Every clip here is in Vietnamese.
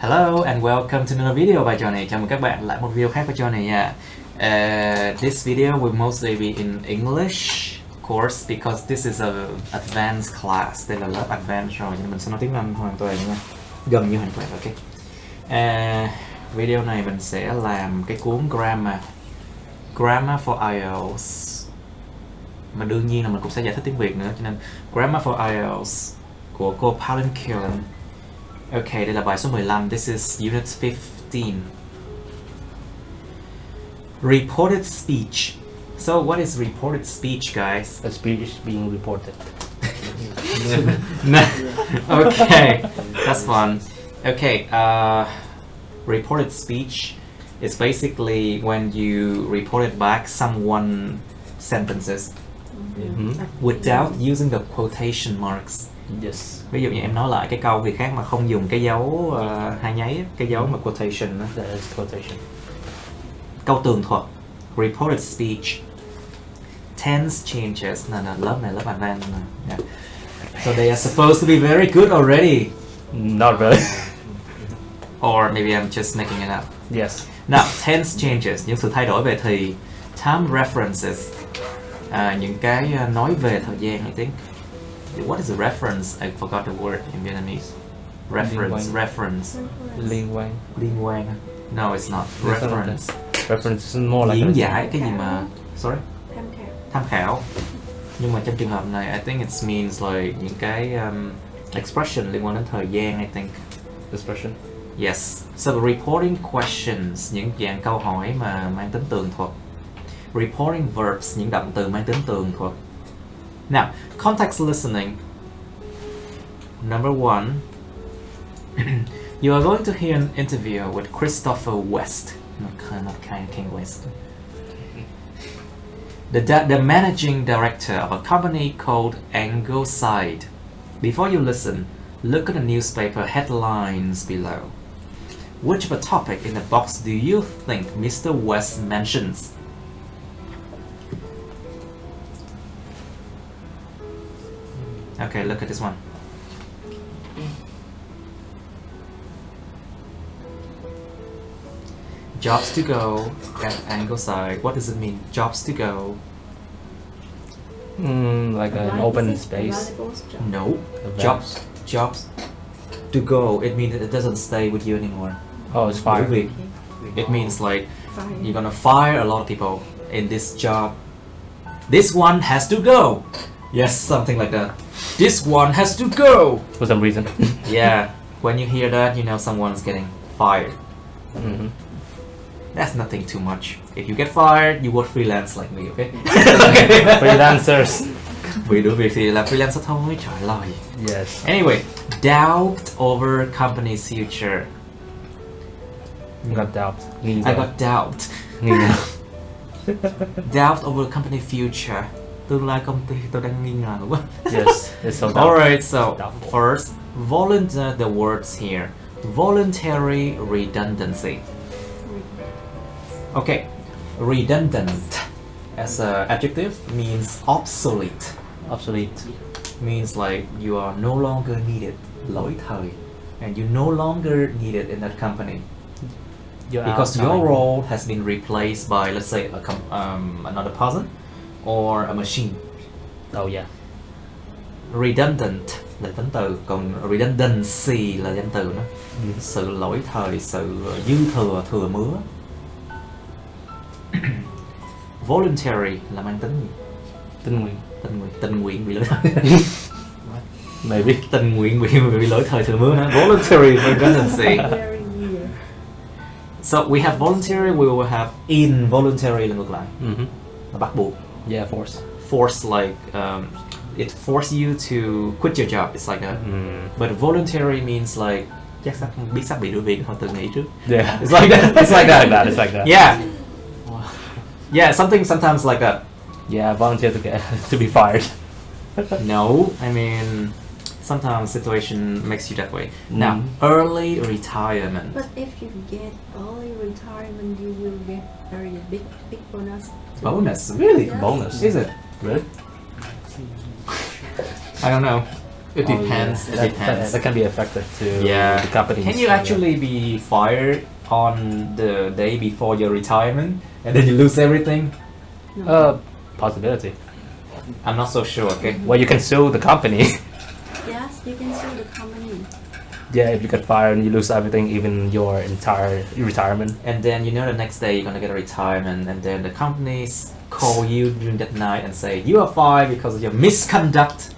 Hello and welcome to another video by Johnny. Chào mừng các bạn lại một video khác với Johnny nha. This video will mostly be in English, of course, because this is a advanced class. Đây là lớp advanced rồi, nên mình sẽ nói tiếng Anh hoàn toàn nha. Gần như hoàn toàn, ok. Video này mình sẽ làm cái cuốn Grammar for IELTS. Mà đương nhiên là mình cũng sẽ giải thích tiếng Việt nữa, cho nên Grammar for IELTS của cô Pauline Cullen. Ok, đây là bài số 15. This is Unit 15. Reported speech. So what is reported speech, guys? A speech being reported. No. Okay, that's fun. Okay, reported speech is basically when you reported back someone sentences without using the quotation marks. Yes. Ví dụ như em nói lại cái câu việc khác mà không dùng cái dấu hai nháy, cái dấu mà quotation đó. That is quotation. Câu tường thuật. Reported speech. Tense changes. No, lớp này lớp advanced. Yeah. So they are supposed to be very good already. Not really. Or maybe I'm just making it up. Yes. Now, tense changes. Những sự thay đổi về thì. Time references. Những cái nói về thời gian, I think. What is a reference? I forgot the word in Vietnamese. Reference. Liên quan. Liên quan. No, it's not. Reference. Reference is more like Diễn giải cái gì mà. Sorry. Tham khảo. Nhưng mà trong trường hợp này, I think it means like những cái expression liên quan đến thời gian, I think. Expression. Yes. So the reporting questions, những dạng câu hỏi mà mang tính tường thuật. Reporting verbs, những động từ mang tính tường thuật. Now, context listening. Number one, you are going to hear an interview with Christopher West. Not King West. The managing director of a company called Angleside. Before you listen, look at the newspaper headlines below. Which of the topic in the box do you think Mr. West mentions? Okay, look at this one. Jobs to go at Angleside. What does it mean? Jobs to go. Like an open space. No. Jobs to go. It means it doesn't stay with you anymore. Oh, it's fire. It means like you're gonna fire a lot of people in this job. This one has to go. Yes, something like that. This one has to go. For some reason. Yeah, when you hear that, you know someone's getting fired. That's nothing too much. If you get fired, you work freelance like me, okay? Freelancers. Vì đủ việc thì làm freelancer thôi, trời ơi. Yes. Anyway, doubt over company's future. I got doubt. I got doubt. Doubt over company future. Tương lai công ty tôi đang nghi ngờ quá. Yes, it's so doubtful. Alright, so Doubtful. first, the words here. Voluntary redundancy. Okay, redundant as an adjective means obsolete. Obsolete. Means like you are no longer needed, lỗi thời, and you no longer needed in that company. Because your role has been replaced by, let's say, another person or a machine. Oh yeah. Redundant là tính từ, còn redundancy là danh từ đó. Sự lỗi thời, sự dư thừa, thừa mứa. Voluntary là mang tính gì? Tình nguyện bị lỗi thời. Maybe. Tình nguyện bị lỗi thời thừa mứa ha. Voluntary redundancy. So we have voluntary, we will have involuntary là ngược lại. Là bắt buộc. Yeah, force. Force like it force you to quit your job. It's like that. But voluntary means like chắc sắp bị đuổi việc thôi, tự nghĩ trước. Yeah. It's like that. It's like that. It's like that. Yeah. Yeah, sometimes like that. Yeah, volunteer to be fired. No, I mean sometimes situation makes you that way. Now, early retirement. But if you get early retirement, you will get very big bonus. Bonus? Really? Yeah. Bonus. Is it? Really? I don't know. It depends. It depends. That can be effective to Yeah. the company. Can you actually be fired on the day before your retirement and then you lose everything? No. Possibility. I'm not so sure. Okay. Well, you can sue the company. Yes, you can sue the company. Yeah, if you get fired and you lose everything, even your entire retirement. And then you know the next day you're gonna get a retirement, and then the companies call you during that night and say you are fired because of your misconduct.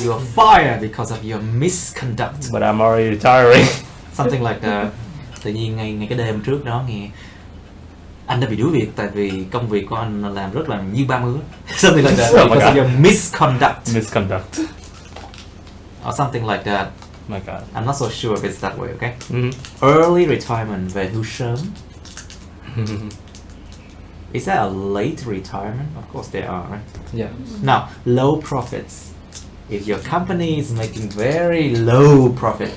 You are fired because of your misconduct. But I'm already retiring. Something like that. Tự nhiên ngay cái đêm trước đó nghe anh đã bị đuổi việc tại vì công việc của anh làm rất là như ba mươi. Something like that. Oh my Because of God. your misconduct. Misconduct. Or something like that. My God. I'm not so sure if it's that way, okay? Mm-hmm. Early retirement, về hưu sớm. Is that a late retirement? Of course they are, right? Yeah. Now, low profits. If your company is making very low profit,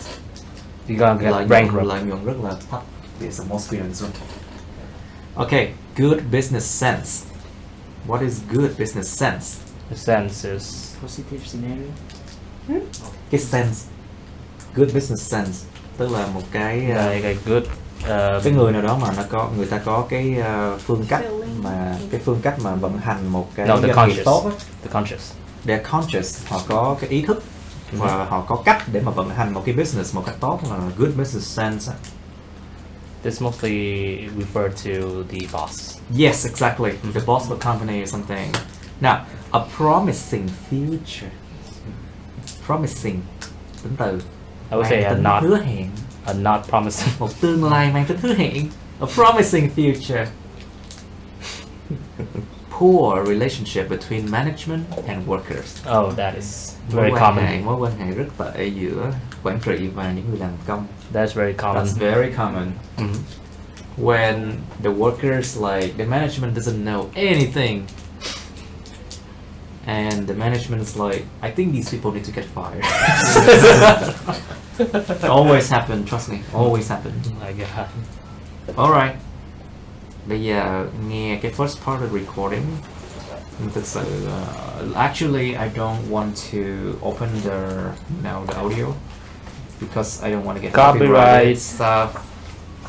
You're gonna get bankrupt. lợi nhuận rất là thấp. There's a more screen on this one. Okay, good business sense. What is good business sense? The sense is Positive scenario. Cái sense. Good business sense. Tức là một cái like a good. cái người nào đó mà người ta có cái phương cách mà vận hành một cái No, the doanh nghiệp conscious. tốt á. The conscious. They're conscious, họ có cái ý thức và họ có cách để mà vận hành một cái business một cách tốt, là good business sense. This mostly refer to the boss. Yes, exactly. The boss of the company or something. Now, a promising future. Promising, tính từ. I would say Mang a tính not, hứa hẹn. a not promising. Một tương lai mang tính hứa hẹn. A promising future. Poor relationship between management and workers. Oh, that is very common. Mối quan hệ rất tệ giữa quản trị và những người làm công. That's very common. That's very common. Mhm. When the workers, like, the management doesn't know anything, and the management is like, I think these people need to get fired. Always happen, trust me, always happen. My God. Alright, bây giờ nghe cái first part of the recording. Thực sự, actually I don't want to open the audio because I don't want to get Copyright stuff.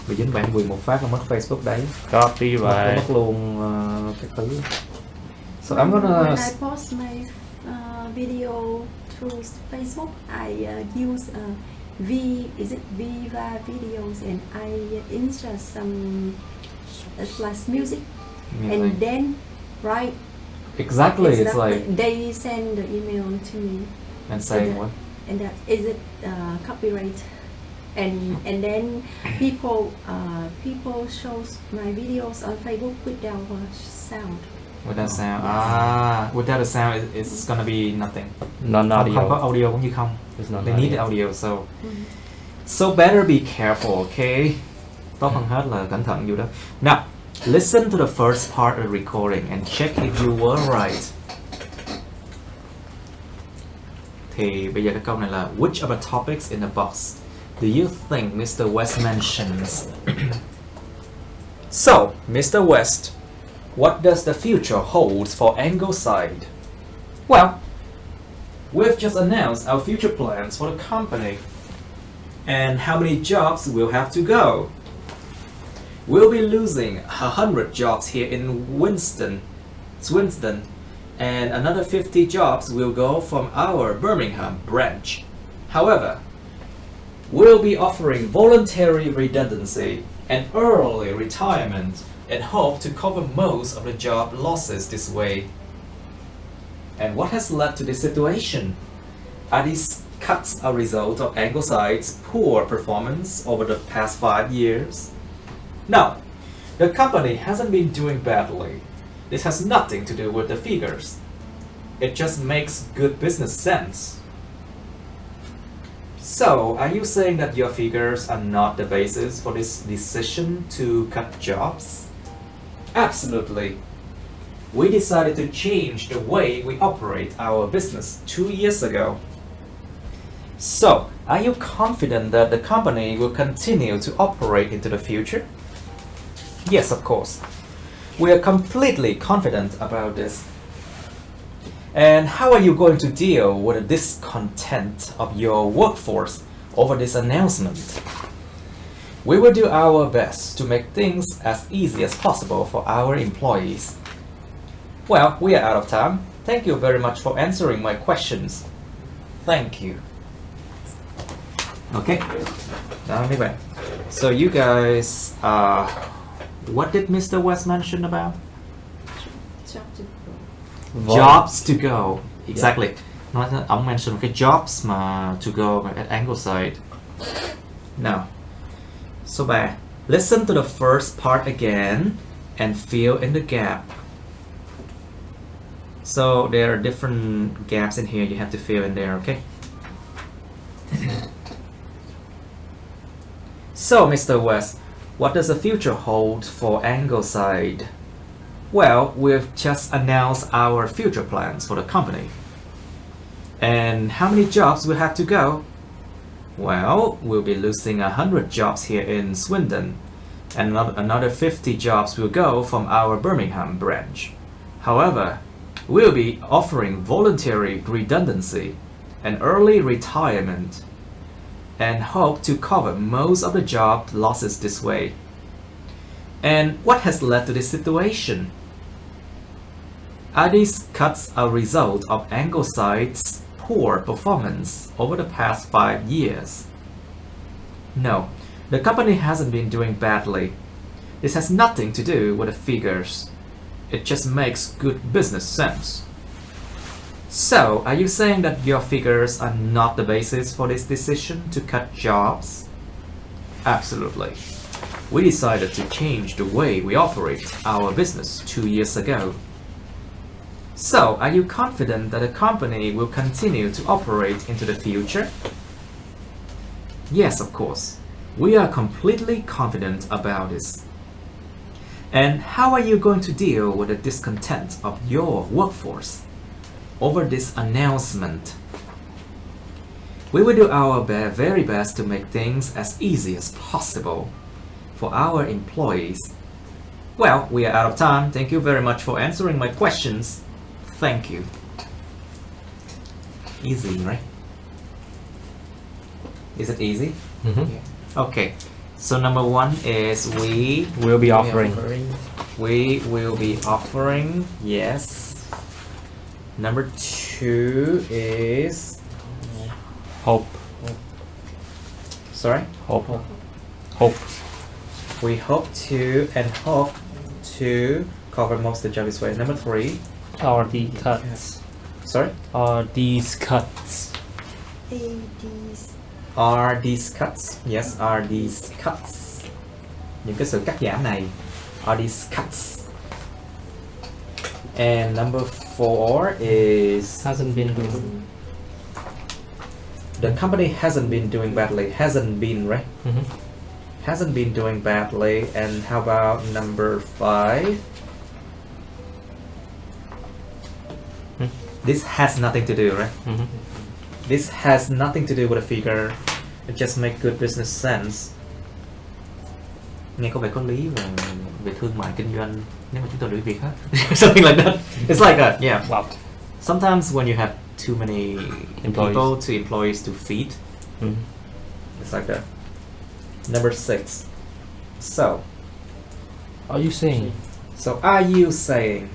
Vì dính bản quyền một phát là mất Facebook đấy. Copyright. Mất luôn cái thứ. So I'm gonna. When I post my video through Facebook, I use Viva videos, and I insert some like music, and then right. Exactly, it's like they send the email to me and saying what? and that is it copyright, and then people shows my videos on Facebook without sound. Without sound. Without a sound, it's gonna be nothing. Non-audio. Không có audio cũng như không. It's not They need the audio, so better be careful, okay? Tốt hơn hết là cẩn thận vụ đó. Now, listen to the first part of the recording and check if you were right. Thì bây giờ cái câu này là which of the topics in the box do you think Mr. West mentions? So, Mr. West, what does the future hold for Angleside? Well, we've just announced our future plans for the company and how many jobs we'll have to go. We'll be losing 100 jobs here in Swindon, and another 50 jobs will go from our Birmingham branch. However, we'll be offering voluntary redundancy and early retirement and hope to cover most of the job losses this way. And what has led to this situation? Are these cuts a result of Angleside's poor performance over the past 5 years? No, the company hasn't been doing badly. This has nothing to do with the figures. It just makes good business sense. So, are you saying that your figures are not the basis for this decision to cut jobs? Absolutely. We decided to change the way we operate our business 2 years ago. So, are you confident that the company will continue to operate into the future? Yes, of course. We are completely confident about this. And how are you going to deal with the discontent of your workforce over this announcement? We will do our best to make things as easy as possible for our employees. Well, we are out of time. Thank you very much for answering my questions. Thank you. Okay. Now, mấy bạn. So you guys, what did Mr. West mention about? Jobs to go. Exactly. Nói ông mention cái jobs mà to go at angle side. Now, so bad. Listen to the first part again and fill in the gap. So there are different gaps in here you have to fill in there, okay? So, Mr. West, what does the future hold for Angleside? Well, we've just announced our future plans for the company. And how many jobs will have to go? Well, we'll be losing 100 jobs here in Swindon, and another 50 jobs will go from our Birmingham branch. However, we'll be offering voluntary redundancy and early retirement, and hope to cover most of the job losses this way. And what has led to this situation? Are these cuts a result of Angleside's poor performance over the past 5 years? No, the company hasn't been doing badly. This has nothing to do with the figures. It just makes good business sense. So, are you saying that your figures are not the basis for this decision to cut jobs? Absolutely. We decided to change the way we operate our business 2 years ago. So, are you confident that the company will continue to operate into the future? Yes, of course. We are completely confident about this. And how are you going to deal with the discontent of your workforce over this announcement? We will do our very best to make things as easy as possible for our employees. Well, we are out of time. Thank you very much for answering my questions. Thank you. Easy, right? Is it easy? Mm-hmm. Okay. So number 1 is we We'll be offering. We will be offering, yes. Number 2 is Hope. sorry. Hope. Hope. We hope to cover most of the job this way. Number 3. Are the cuts? Sorry. Are these cuts? ADs. Are these cuts? Yes, are these cuts? Những cái sự cắt giảm này. Are these cuts? And number 4 is Hasn't been doing. the company hasn't been doing badly. Hasn't been, right? Mm-hmm. Hasn't been doing badly. And how about number 5? This has nothing to do, right? Mm-hmm. This has nothing to do with a figure. It just make good business sense. Nghe có vẻ có lý về thương mại kinh doanh nếu mà chúng tôi đổi việc hết. Something like that. It's like a, yeah. Wow. Sometimes when you have too many employees to feed, Mm-hmm. it's like that. Number 6. So, Are you saying are you saying?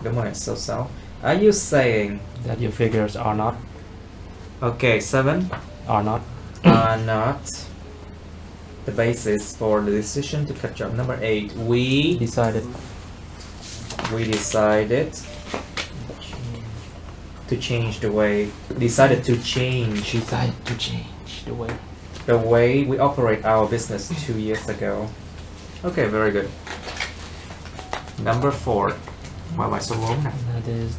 Đúng rồi, so. Are you saying? that your figures are not Okay, 7. are not? Are not the basis for the decision to cut job. Number 8. We Decided. decided to change the way. Decided to change the way we operate our business 2 years ago. Okay, very good. Number 4. Qua bài số 4 nè. That is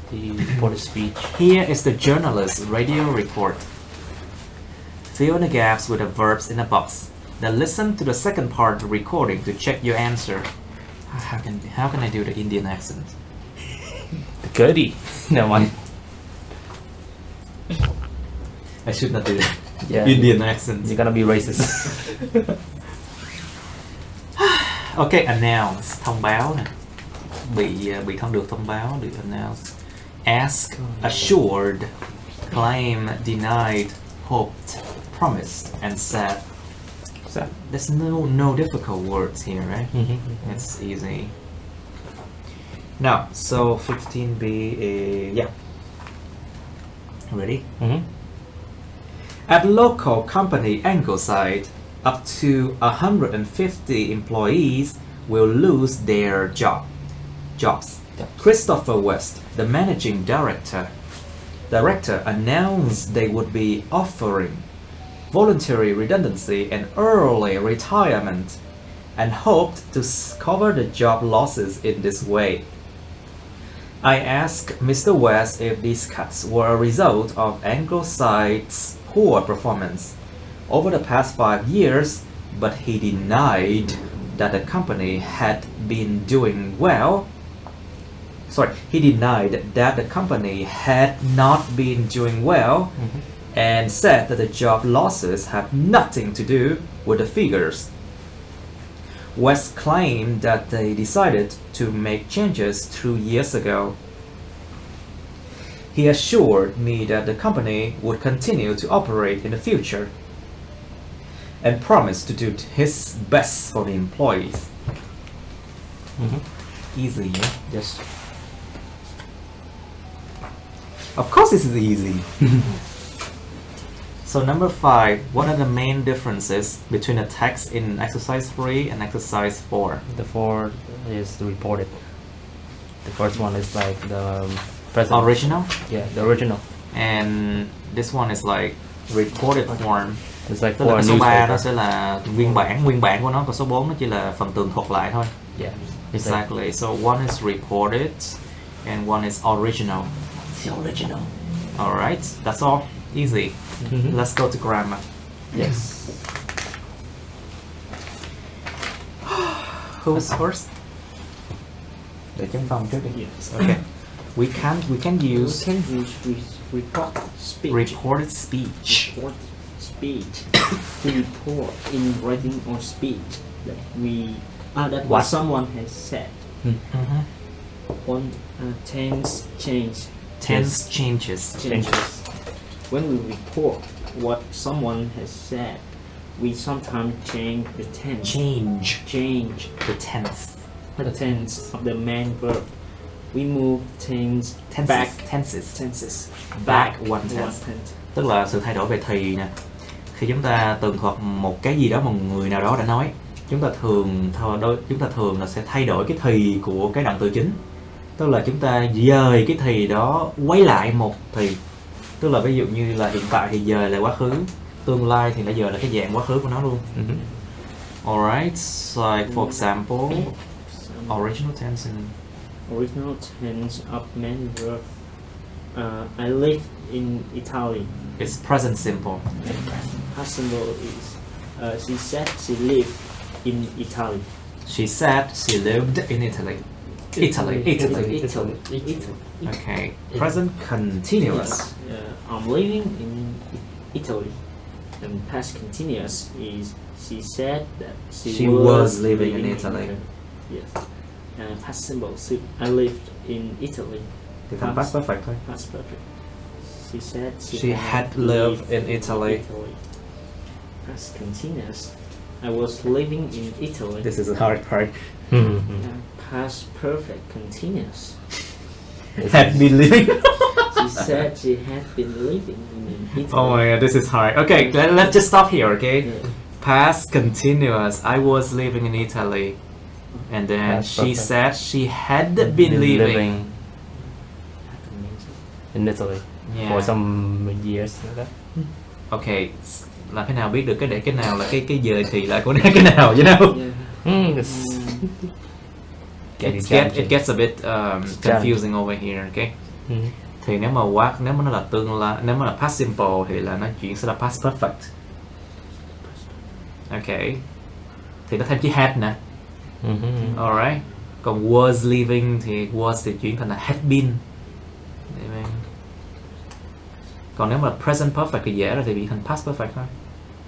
for the speech. Here is the journalist's radio report. Fill in the gaps with the verbs in a box. Then listen to the second part of the recording to check your answer. How can I do the Indian accent? The goodie. No one. I should not do that. Yeah. Indian accent. You're gonna be racist. Okay, announce, thông báo nè. Bị được thông báo, được announce. ask, assured, claim, denied, hoped, promised, and said. So there's no difficult words here, right? It's easy. Now, so 15b is, yeah. Ready? At local company Angleside, up to 150 employees will lose their jobs. Christopher West, the managing director, announced they would be offering voluntary redundancy and early retirement, and hoped to cover the job losses in this way. I asked Mr. West if these cuts were a result of Angleside's poor performance over the past 5 years, but he denied that the company had been doing well. He denied that the company had not been doing well, and said that the job losses have nothing to do with the figures. West claimed that they decided to make changes 2 years ago. He assured me that the company would continue to operate in the future, and promised to do his best for the employees. Easy, yeah? Yes. Of course this is easy. So number 5, what are the main differences between the text in exercise 3 and exercise 4? The 4 is reported. The first one is like the present. Original? Yeah, the original. And this one is like reported form. It's like Tức là for cái a số 3 newspaper. nó sẽ là nguyên bản của nó, còn số 4 nó chỉ là phần tường thuật lại thôi. Yeah. Exactly. So one is reported and one is original. It's the original. Alright, that's all. Easy. Let's go to grammar. Yes. Who's first? Để chấm phông trước đi. Yes. Okay. We can You use can use report speech. reported speech. Report speech to report in writing or speech that that what someone has said. One tense change. Tense changes. changes. When we report what someone has said, we sometimes change the tense. Change the tense. the tense of the main verb. We move tenses Tenses. Back one tense. Tức là sự thay đổi về thì nè. Khi chúng ta tường thuật một cái gì đó một người nào đó đã nói, chúng ta thường là sẽ thay đổi cái thì của cái động từ chính. Tức là chúng ta dời cái thì đó quay lại một thì. Tức là ví dụ như là hiện tại thì dời là quá khứ, tương lai thì đã dời là cái dạng quá khứ của nó luôn. Alright, so like for example, original tense of main verb. I live in Italy. It's present simple. Past simple is she said she lived in Italy. She said she lived in Italy. Italy. Okay. Present continuous. I'm living in Italy. And past continuous is she said that she was living in Italy. Yes. Past simple, I lived in Italy. Thì thành past perfect thôi. Past perfect. She said She had lived in Italy. Past continuous, I was living in Italy. This is a hard part. Past perfect continuous. Had been living. She said she had been living in Italy. Oh my god, this is hard. Okay, let's just stop here, okay? Yeah. Past continuous, I was living in Italy. And then Past she perfect. said she had been living. in Italy Yeah. for some years. Okay, làm thế nào biết được cái nào là cái dời thì lại của cái nào, you know? Yeah. It gets a bit confusing over here, okay? Thì nếu mà nó là tương lai, nếu mà là past simple thì là nó chuyển sẽ là past perfect. Okay. Thì nó thêm chữ had nè. Alright. Còn was living thì was thì chuyển thành là had been. Còn nếu mà present perfect thì dễ rồi thì bị thành past perfect thôi.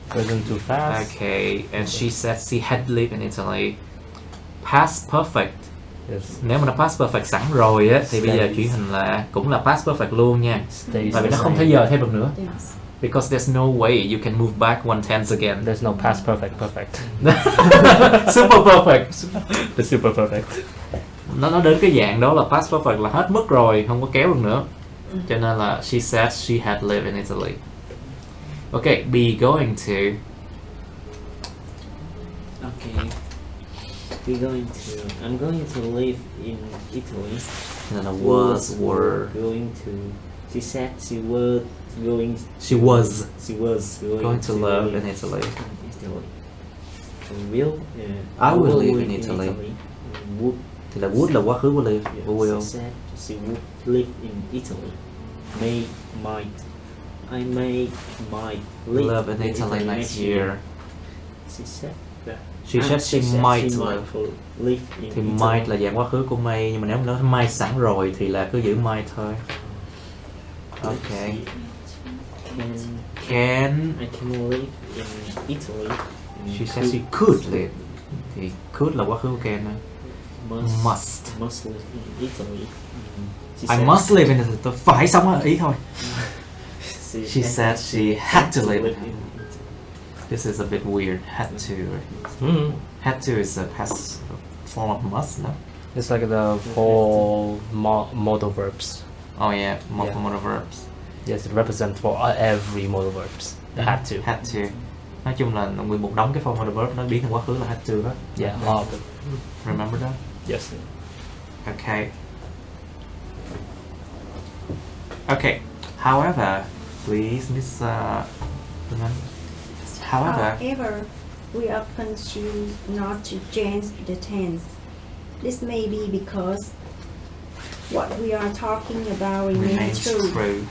Present too fast. Okay, and she said she had lived in Italy. Past perfect Yes. Nếu mà nó past perfect sẵn rồi á thì bây giờ Stays. chuyển thành là cũng là past perfect luôn nha. Stays Tại vì the nó không same. thể dời thêm được nữa. Yes. Because there's no way you can move back one tense again. There's no past perfect. Super perfect. The super perfect. Nó đến cái dạng đó là past perfect là hết mức rồi, không có kéo được nữa. Cho nên là she said she had lived in Italy. Okay, be going to. Okay. I'm going to live in Italy. Nên là were. Going to. She said she was going. She was Going to live in Italy. Italy. I will live in Italy. Would. Thì là would là quá khứ của live. Yes, Will. she said she would live in Italy. I might Live in Italy next year. She said that. She said she might live. Live in Thì Italy. might là dạng quá khứ của may, nhưng mà nếu nó might sẵn rồi thì là cứ giữ might thôi. Okay. Can. I can live in Italy. She said she could live. Thì could là quá khứ của can thôi. Must. Must live in Italy. She I said- must live in Italy. Tôi phải sống ở Ý thôi. She had- said she had to live. in Italy. This is a bit weird. Had to. Had to is a past form of must, no? It's like the whole modal verbs. Oh yeah, multiple Yeah. modal verbs. Yes, it represents for every modal verbs. The had to. Had to. Nói chung là nguyên một đống cái form modal verb nó biến thành quá khứ là had to hết. Yeah, all of them. Remember that? Yes. Okay. Okay. However, please, Miss Phương Anh. However, we often choose not to change the tense. This may be because what we are talking about remains remains true. true.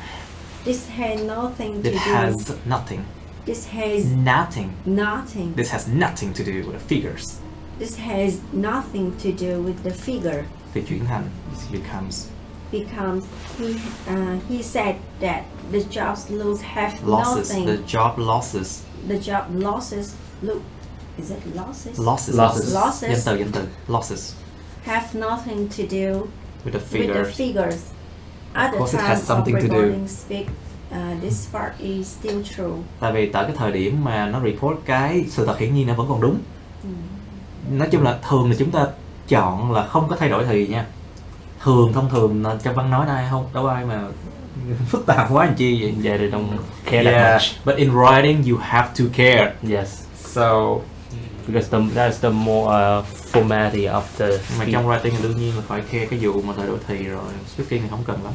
This has nothing to It do. has nothing. This has Nothing. nothing. This has nothing to do with the figures. This has nothing to do with the figure. Thì chuyển thành becomes He said that the job losses have losses. nothing. The job losses. The job losses. Look, is it losses? Losses. Losses. Danh từ. Losses. Have nothing to do With the with figures. the figures. At the course it time has of something to do. recording speak, this part is still true. Tại vì tại cái thời điểm mà nó report cái sự thật hiển nhiên nó vẫn còn đúng. Nói chung là thường là chúng ta chọn là không có thay đổi thì nha. Thông thường là trong văn nói ai không đâu ai mà phức tạp quá làm chi vậy. Yeah, they don't care that much. But in writing you have to care. Yes. So Because that's the more formality of the mà speech. trong writing thì đương nhiên là phải care cái vụ mà thay đổi thì rồi. Speaking thì không cần lắm.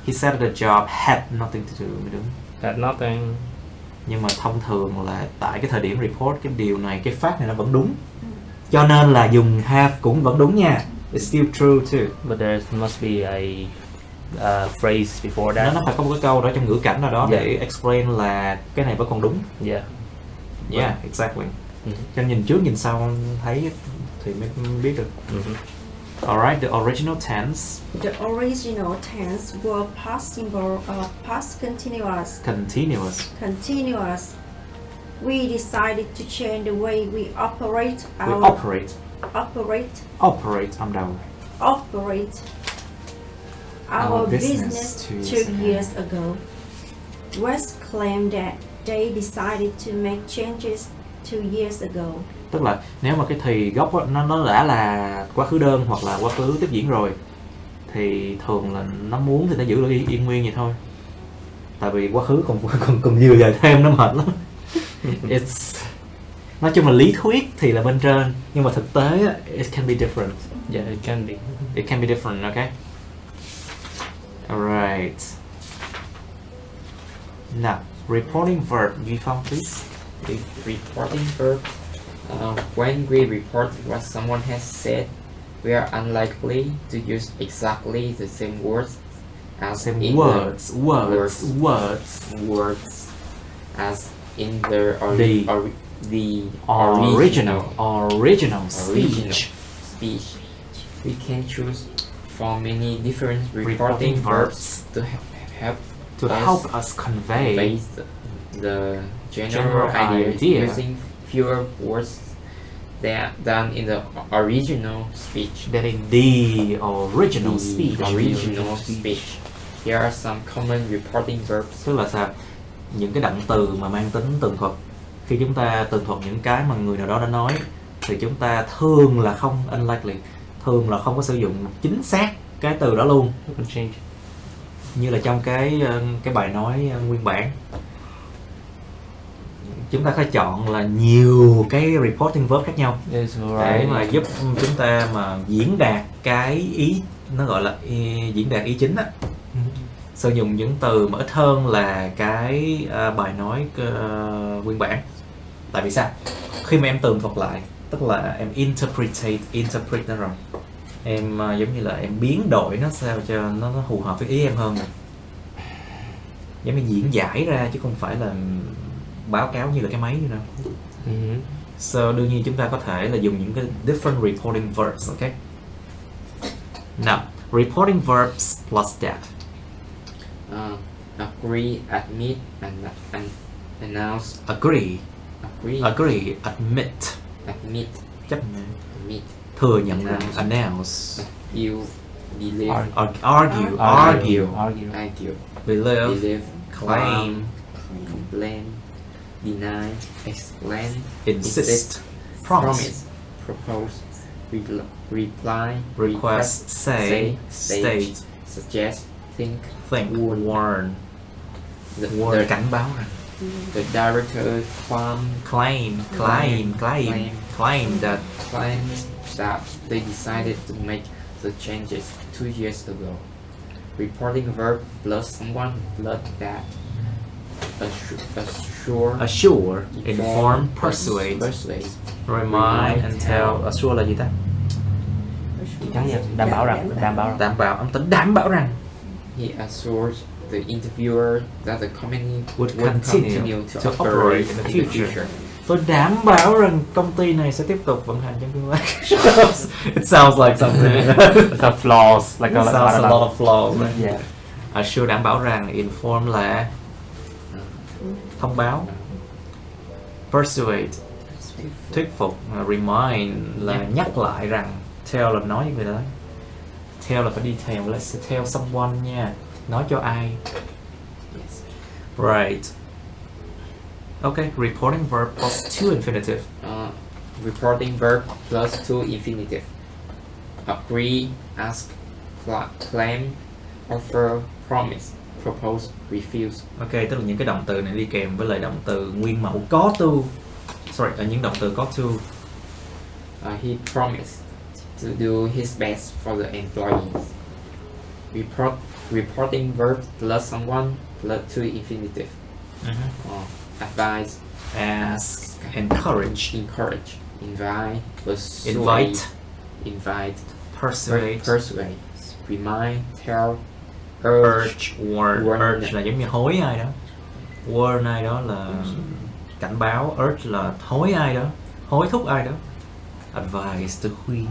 He said the job had nothing to do mới đúng. Had nothing. Nhưng mà thông thường là tại cái thời điểm report cái điều này, cái fact này nó vẫn đúng. Cho nên là dùng have cũng vẫn đúng nha. It's still true too. But there must be a phrase before that. Nó phải có một cái câu đó trong ngữ cảnh nào đó Yeah. để explain là cái này vẫn còn đúng. Yeah. Yeah, exactly. Mhm. Cho nên nhìn trước nhìn sau thấy thì mới biết được. Alright, the original tense. The original tense were past simple or past continuous. Continuous. We decided to change the way we operate We our operate âm đầu. operate Our our business business 2 years ago. West claimed that they decided to make changes 2 years ago. Tức là nếu mà cái thì gốc á, nó đã là quá khứ đơn hoặc là quá khứ tiếp diễn rồi thì thường là nó muốn thì nó giữ lại yên nguyên vậy thôi. Tại vì quá khứ còn nhiều giờ thêm nó mệt lắm. It's nói chung là lý thuyết thì là bên trên nhưng mà thực tế á, it can be different. Yeah, it can be. It can be different, okay? Alright. Now, reporting verb, Duy Phong, please. Reporting verb. When we report what someone has said, we are unlikely to use exactly the same words as Same in words as in the original speech. We can choose from many different reporting verbs to help us convey the general General idea idea. using fewer words than in the original speech. That in the original speech. Original speech. Here are some common reporting verbs. Tức là sao? Những cái động từ mà mang tính tường thuật. Khi chúng ta tường thuật những cái mà người nào đó đã nói thì chúng ta thường là không unlikely, thường là không có sử dụng chính xác cái từ đó luôn. Như là trong cái bài nói nguyên bản, chúng ta có chọn là nhiều cái reporting verb khác nhau để mà giúp chúng ta mà diễn đạt cái ý, nó gọi là diễn đạt ý chính á. Sử dụng những từ mà ít hơn là cái bài nói nguyên bản. Tại vì sao? Khi mà em tường thuật lại, tức là em interpret nó rồi, em giống như là em biến đổi nó sao cho nó phù hợp với ý em hơn rồi. Giống như diễn giải ra chứ không phải là báo cáo như là cái máy như nào. So đương nhiên chúng ta có thể là dùng những cái different reporting verbs, okay? Now, reporting verbs plus that. Agree, admit, and announce. Agree, admit, chấp nhận, admit, thừa nhận rằng, announce, you, believe, argue, believe, claim, complain, deny, explain, insist, promise, propose, reply, request, say, state, suggest, think, warn, cảnh báo rằng. The director claim that they decided to make the changes 2 years ago. Reporting verb plus someone plus that. Assure, inform, persuade, remind and tell. Assure là gì ta? Đảm bảo rằng. Đảm bảo, ông tính đảm bảo rằng. He assured the interviewer that the company would continue to operate in the future. Tôi đảm bảo rằng công ty này sẽ tiếp tục vận hành trong tương lai. It sounds like something. It's a flaws, like it sounds a lot of flaws. Right? Yeah. Assure đảm bảo rằng, inform là thông báo, persuade thuyết phục, remind là nhắc lại rằng, tell là nói với người đó. Tell là phải đi theo, let's tell someone nha. Nói cho ai? Yes. Right. Okay, reporting verb plus 2 infinitive. Reporting verb plus 2 infinitive. Agree, ask, claim, offer, promise, propose, refuse. Ok, tức là những cái động từ này đi kèm với lại động từ nguyên mẫu có to. Sorry, những động từ có to. He promised to do his best for the employees. Reporting verb plus someone plus 2 infinitive. Advise, ask, encourage, invite, persuade, persuade, remind, tell, urge, warn. Urge là giống như hối ai đó. Warn ai đó là cảnh báo. Urge là hối ai đó, hối thúc ai đó. Advise, to khuyên.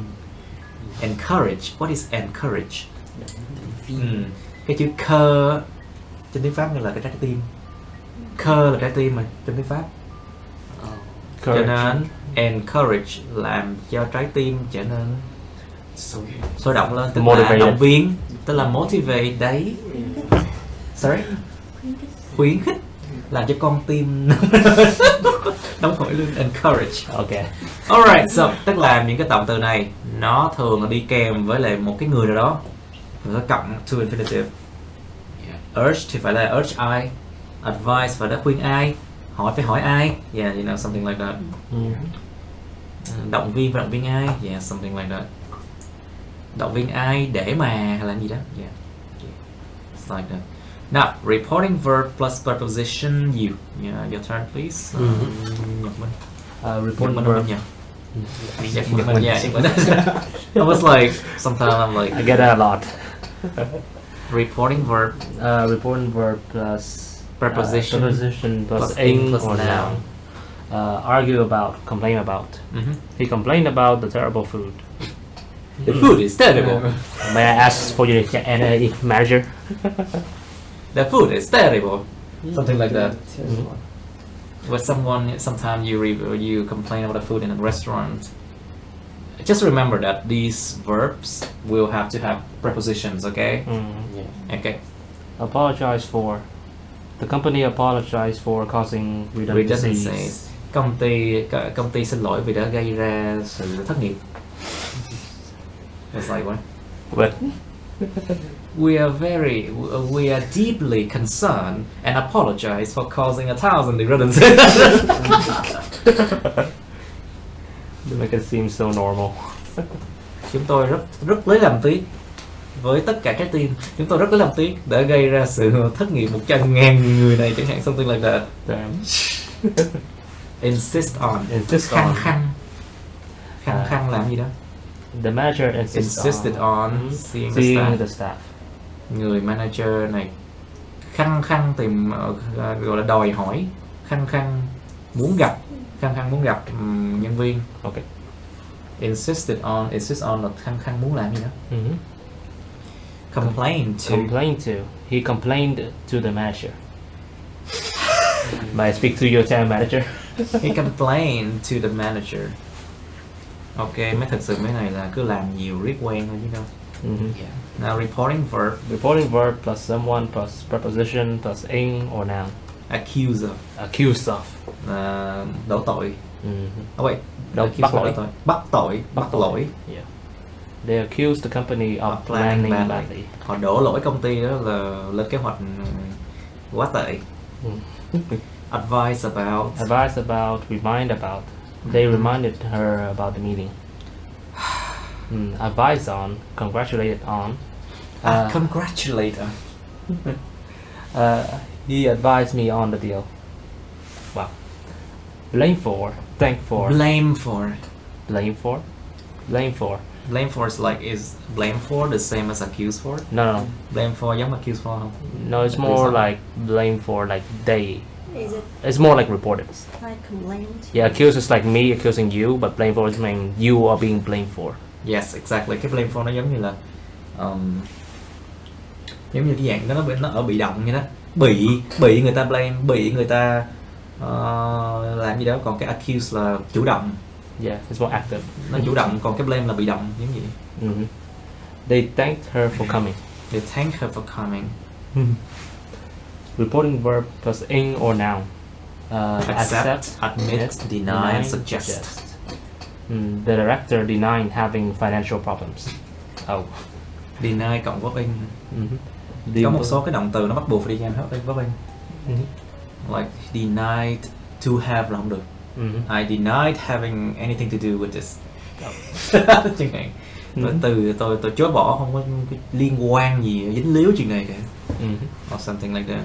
Encourage, what is encourage? Cái chữ cơ trên tiếng Pháp như là cái trái tim. Cơ là trái tim mà trên tiếng Pháp. Cho nên encourage làm cho trái tim trở nên sôi động lên, tức là động viên, tức là motivate đấy. Sorry, khuyến khích, làm cho con tim nóng hổi lên. Encourage. Okay. Alright, so tức là những cái động từ này nó thường là đi kèm với lại một cái người nào đó, nó cộng to infinitive. Urge thì phải là urge ai, advice phải là khuyên ai, hỏi phải hỏi ai, yeah, you know, something like that. Động viên phải động viên ai, yeah, something like that. Động viên ai để mà hay là gì đó, yeah, it's like that. Now, reporting verb plus preposition you. Yeah, your turn please. Reporting verb. Yeah. I was like, sometimes I'm like, I get that a lot. Reporting verb. Reporting verb plus preposition plus ing plus noun. Argue about, complain about. He complained about the terrible food. The food is terrible. May I ask for your manager? The food is terrible. Something like that. with someone, sometimes you complain about the food in a restaurant. Just remember that these verbs will have to have prepositions, okay? Yeah. Okay. Apologize for. The company apologized for causing redundancies. Công ty xin lỗi vì đã gây ra sự thất nghiệp. It's like what? But We are deeply concerned and apologize for causing 1,000 redundancies. to make it seem so normal. Chúng tôi rất lấy làm tiếc với tất cả trái tim. Chúng tôi rất lấy làm tiếc đã gây ra sự thất nghiệp 100.000 người này chẳng hạn, something like that. Damn. Insist on. Khăng làm gì đó. The manager insisted on seeing the staff. Người manager này khăng tìm gọi là đòi hỏi, khăng muốn gặp nhân viên. Okay. Insist on là khăng muốn làm gì đó. Complain to. He complained to the manager. May I speak to your town manager? He complained to the manager. Ok, thực sự mấy này là cứ làm nhiều riết quen thôi chứ đâu. Yeah. Now reporting verb. Reporting verb plus someone plus preposition plus ing or noun. Accuse of. Accused of. Đổ tội. Wait. Bắt lỗi. Yeah. They accused the company of planning badly. Họ đổ lỗi công ty đó là lên kế hoạch quá tệ. Advise about, remind about. They reminded her about the meeting. Advise on, congratulated on. Congratulator. He advised me on the deal. Wow. Blame for, thank for. Blame for. Blame for is blame for the same as accuse for? No. Blame for giống accuse for không? No, it's more like blame for, like they. Is it It's more like reported. like complaint? Yeah, accuse is like me accusing you, but blame for is mean you are being blamed for. Yes, exactly. Cái blame for nó giống như là giống như cái dạng nó ở bị động như đó. Bị người ta blame, bị người ta làm gì đó, còn cái accuse là chủ động. Yeah, it's more active. Nó chủ động, còn cái blame là bị động, giống vậy. They thanked her for coming. They thanked her for coming. Reporting verb plus ing or noun. Accept, admit, deny, suggest. The director denied having financial problems. Oh. Deny cộng verb ing. Có một số cái động từ nó bắt buộc phải đi kèm verb ing. Like denied to have là không được. I denied having anything to do with this. Chẳng hạn. Từ tôi chối bỏ, không có liên quan gì dính líu chuyện này cả. Or something like that.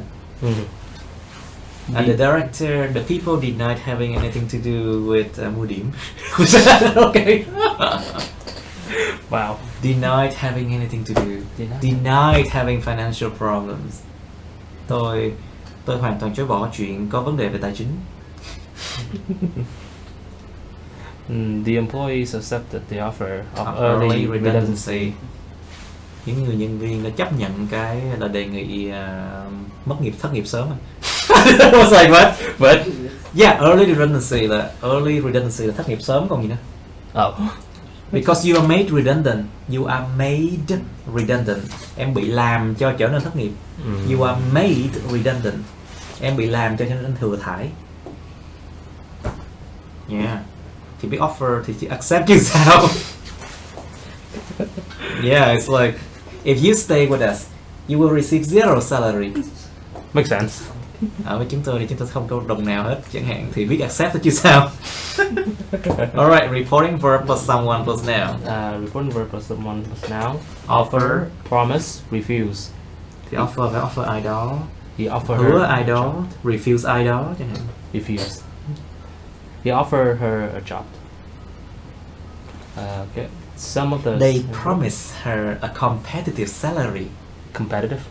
And the director, the people denied having anything to do with mua điểm. Okay. Wow. Denied having anything to do. Denied having financial problems. Tôi hoàn toàn chối bỏ chuyện có vấn đề về tài chính. The employees accepted the offer of early redundancy. Những người nhân viên đã chấp nhận cái là đề nghị thất nghiệp sớm. I was like what? But yeah, early redundancy là thất nghiệp sớm, còn gì nữa? Oh. Because you are made redundant. You are made redundant. Em bị làm cho trở nên thất nghiệp. You are made redundant. Em bị làm cho nên thừa thải. Yeah. Thì biết offer thì chỉ accept chứ sao? Yeah, it's like if you stay with us, you will receive zero salary. Makes sense. Ở với chúng tôi thì chúng tôi không có đồng nào hết chẳng hạn, thì biết accept thôi chứ sao. Alright, reporting verb plus someone plus noun. Reporting verb plus someone plus noun. Offer, promise, refuse. Thì offer phải offer ai đó. He offered Hứa her ai a đó, job. refuse ai đó chẳng hạn. Refuse. He offered her a job. Okay. Some of the They promised her a competitive salary. Competitive.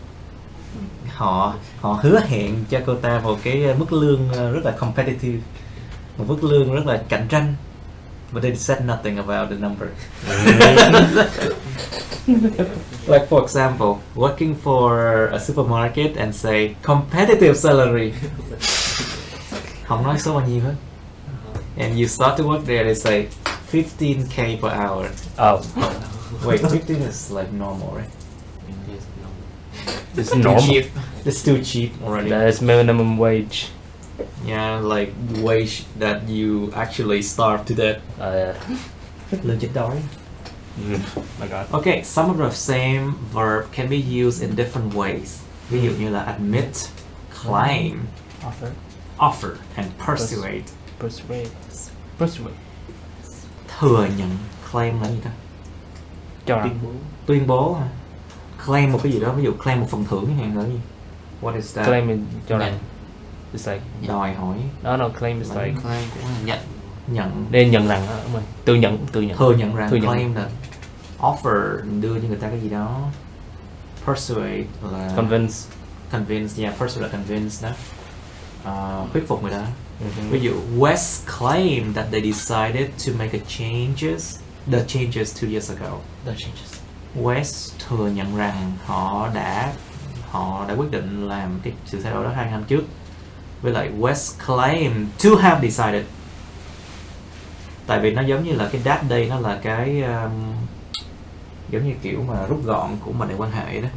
Họ hứa hẹn cho cô ta một cái mức lương rất là competitive, một mức lương rất là cạnh tranh. But they said nothing about the number. Like for example, working for a supermarket and say competitive salary. Không nói số bao nhiêu hết. And you start to work there, they say 15k per hour. Oh, Wait, 15 is like normal, right? it's Too normal. cheap. It's too cheap already. That is minimum wage. Yeah, like wage that you actually starve to death. Lương chết đói. My God. Okay, some of the same verb can be used in different ways. Ví dụ như là admit, claim, offer and persuade. Persuade. Thừa nhận, claim là gì ta? Cho rằng. Tuyên bố hả? Claim một cái gì đó, ví dụ claim một phần thưởng chẳng hạn là gì? What is that? Claim is cho rằng. It's like Đòi hỏi. no, claim is like Claim cũng là nhận. nên nhận rằng đúng rồi. Thừa nhận. Thừa nhận rằng, Thừa nhận. claim là offer, đưa cho người ta cái gì đó. Persuade là convince, yeah, persuade là convince đó. Thuyết phục người ta. Ví dụ West claimed that they decided to make the changes 2 years ago. West thừa nhận rằng họ đã quyết định làm cái sự thay đổi đó 2 năm trước. Với lại West claimed to have decided. Tại vì nó giống như là cái that đây, nó là cái giống như kiểu mà rút gọn của mệnh đề quan hệ đó.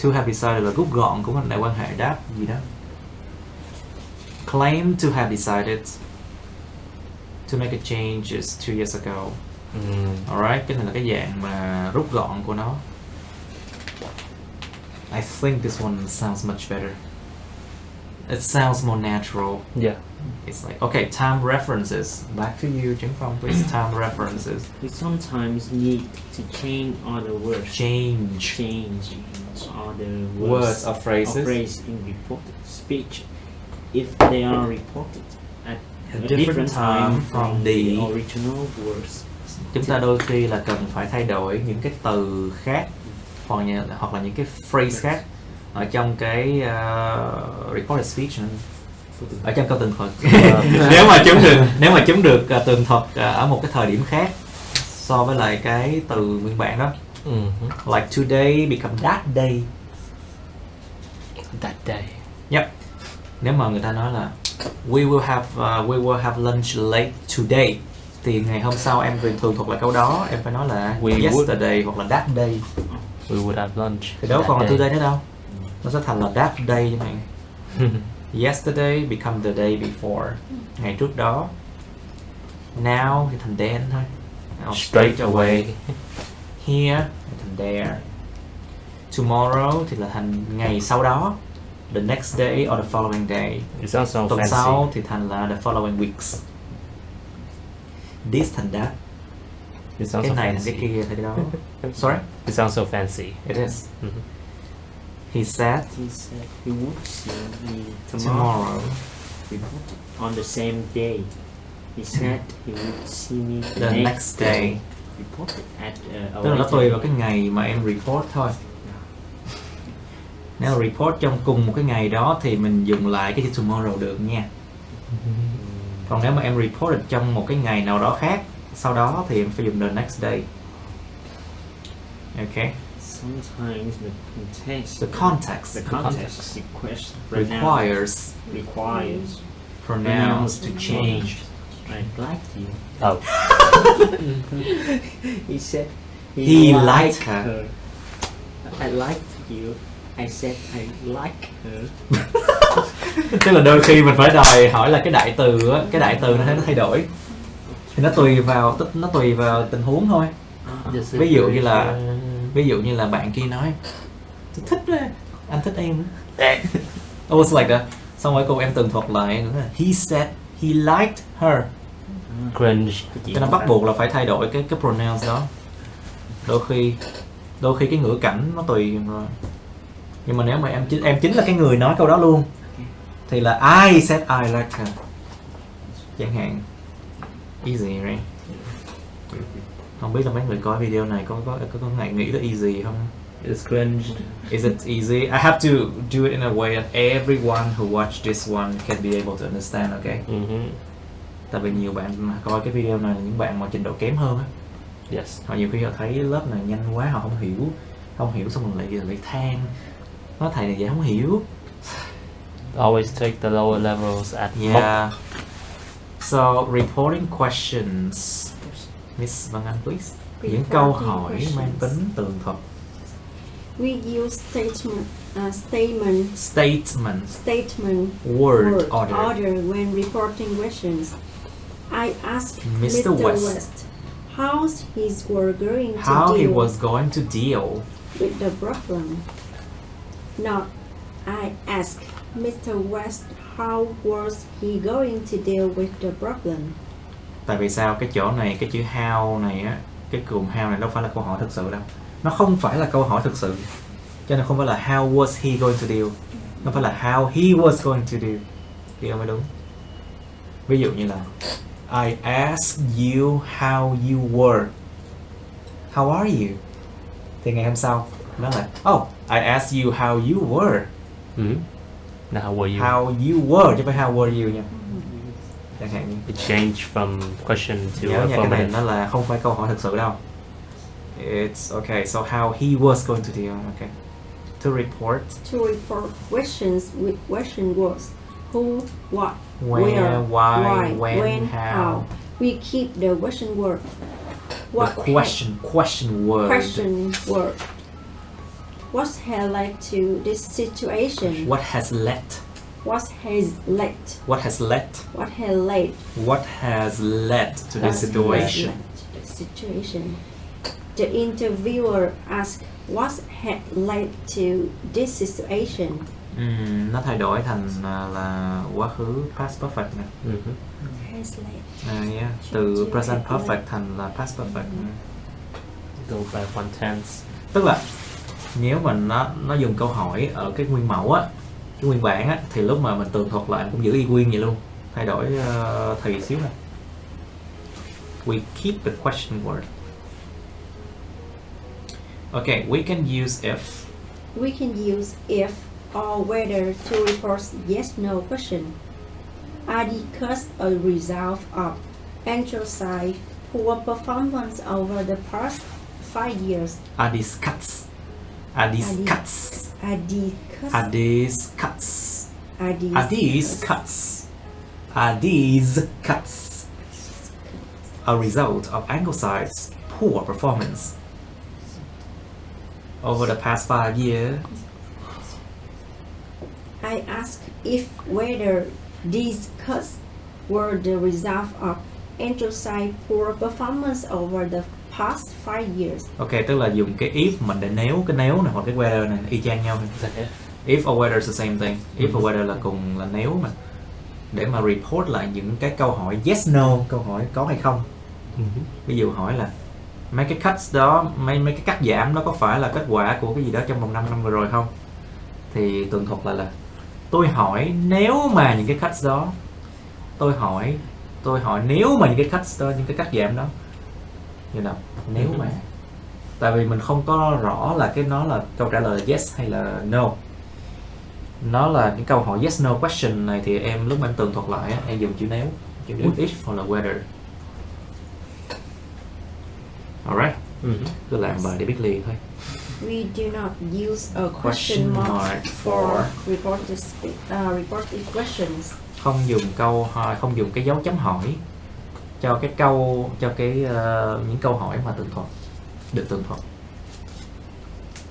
To have decided là rút gọn của mệnh đề quan hệ that gì đó. Claim to have decided to make a changes 2 years ago. Alright, cái này là cái dạng mà rút gọn của nó. I think this one sounds much better. It sounds more natural. Yeah. It's like, okay, time references. Back to you, Jing Phong, please. Time references. We sometimes need to change other words. Change other Words or phrases. Or phrase in reported speech if they are reported at a different time from the original words. Chúng ta đôi khi là cần phải thay đổi những cái từ khác hoặc là những cái phrase khác ở trong cái reported speech, ở trong câu tường thuật. nếu mà chúng được tường thuật ở một cái thời điểm khác so với lại cái từ nguyên bản đó. Like today become that day. That day. Yep. Nếu mà người ta nói là we will have lunch late today, thì ngày hôm sau em thường thuật lại câu đó, em phải nói là yesterday hoặc là that day. We would have lunch. Thì đâu còn là today nữa đâu. Nó sẽ thành là that day chẳng hạn. Yesterday become the day before. Ngày trước đó. Now thì thành then thôi. Straight away. Here thì thành there. Tomorrow thì là thành ngày sau đó. The next day or the following day. It sounds so Tuần fancy. sau thì thành là the following weeks. This thành that. It sounds Cái so này thành cái fancy. kia thì đó. Sorry? It sounds so fancy. It is. He said he would see me tomorrow. Reported on the same day. He said he would see me The next day. Reported at Tức là nó tùy vào cái ngày mà em report thôi. Nếu report trong cùng một cái ngày đó thì mình dùng lại cái chữ tomorrow được nha. Còn nếu mà em report được trong một cái ngày nào đó khác, sau đó thì em phải dùng the next day. Okay. Sometimes the context requires pronouns to change. I like you. Oh. He said he liked her. I liked you. I said I like her. Tức là đôi khi mình phải đòi hỏi là cái đại từ á, cái đại từ nó thay đổi. Thì nó tùy vào tình huống thôi. Ví dụ như là bạn kia nói tôi thích đó, anh thích em. Almost like that. Xong rồi cô em tường thuật lại nữa là he said he liked her. Cringe. Cho nên bắt buộc là phải thay đổi cái pronouns đó. Đôi khi cái ngữ cảnh nó tùy rồi. Nhưng mà nếu mà em chính là cái người nói câu đó luôn thì là I said I like her chẳng hạn. Easy right? Không biết là mấy người coi video này có ngại nghĩ tới easy không? It's cringe. Is it easy? I have to do it in a way that everyone who watch this one can be able to understand, okay? Tại vì nhiều bạn mà coi cái video này là những bạn mà trình độ kém hơn á. Yes. Họ nhiều khi họ thấy lớp này nhanh quá, họ không hiểu xong rồi lại than. Nói thầy này vậy không hiểu. always take the lower levels at Yeah. So reporting questions. Miss Văn Anh, please. Những câu Reporting hỏi questions. mang tính tường thuật. We use statement, Word word order. when reporting questions. I asked Mr. Mr. West. West how's his work going to How he deal was going to deal. with the problem. Not I asked Mr. West how was he going to deal with the problem. Tại vì sao cái chỗ này, cái chữ how này á, cái cụm how này đâu phải là câu hỏi thực sự đâu. Nó không phải là câu hỏi thực sự. Cho nên không phải là how was he going to deal. Nó phải là how he was going to deal. Thì mới đúng. Ví dụ như là I asked you how you were. How are you? Thì ngày hôm sau nó là oh, I asked you how you were. Now how were you? How you were chứ không phải how were you nha. Chẳng hạn như It changed from question to nhớ nha, cái này affirmative. nó là không phải câu hỏi thực sự đâu. It's okay, so how he was going to deal. Okay. To report To report questions with question words. Who, what, where, why, when, when, how. We keep the question word. What The question word. question word. What has led to this situation? What has led? What has led? What has led? What has led? What has led to this situation? The situation. The interviewer asked what had led to this situation. Nó thay đổi thành là quá khứ past perfect nè. Has led. Yeah. Từ present perfect thành là past perfect. Go back one tense. Tức là nếu mà nó dùng câu hỏi ở cái nguyên mẫu á, cái nguyên bản á, thì lúc mà mình tường thuật lại cũng giữ y nguyên vậy luôn, thay đổi thì xíu này. We keep the question word. Okay, we can use if. We can use if or whether to report yes/no question. I discussed a result of emphasize poor performance over the past 5 years. I discuss. A result of emphasize poor performance over the past 5 years. I asked if whether these cuts were the result of emphasize poor performance over the past 5 years. Ok, tức là dùng cái if mình để nếu, cái nếu này hoặc cái whether này y chang nhau. If or whether is the same thing. If or whether là cùng là nếu mà. Để mà report lại những cái câu hỏi yes no, câu hỏi có hay không. Ví dụ hỏi là mấy cái cuts đó, mấy cái cắt giảm đó có phải là kết quả của cái gì đó trong vòng 5 năm vừa rồi không? Thì tường thuật lại là tôi hỏi nếu mà những cái cuts đó, tôi hỏi nếu mà những cái cuts đó, những cái cắt giảm đó như nào, nếu mà, tại vì mình không có rõ là cái nó là câu trả lời là yes hay là no. Nó là những câu hỏi yes no question này thì em lúc mà em tường thuật lại em dùng chữ nếu, chữ if hoặc là whether. Alright. Cứ làm bài để biết liền thôi. We do not use a question mark for reported questions. Không dùng cái dấu chấm hỏi cho cái câu, cho cái những câu hỏi mà tường thuật, được tường thuật.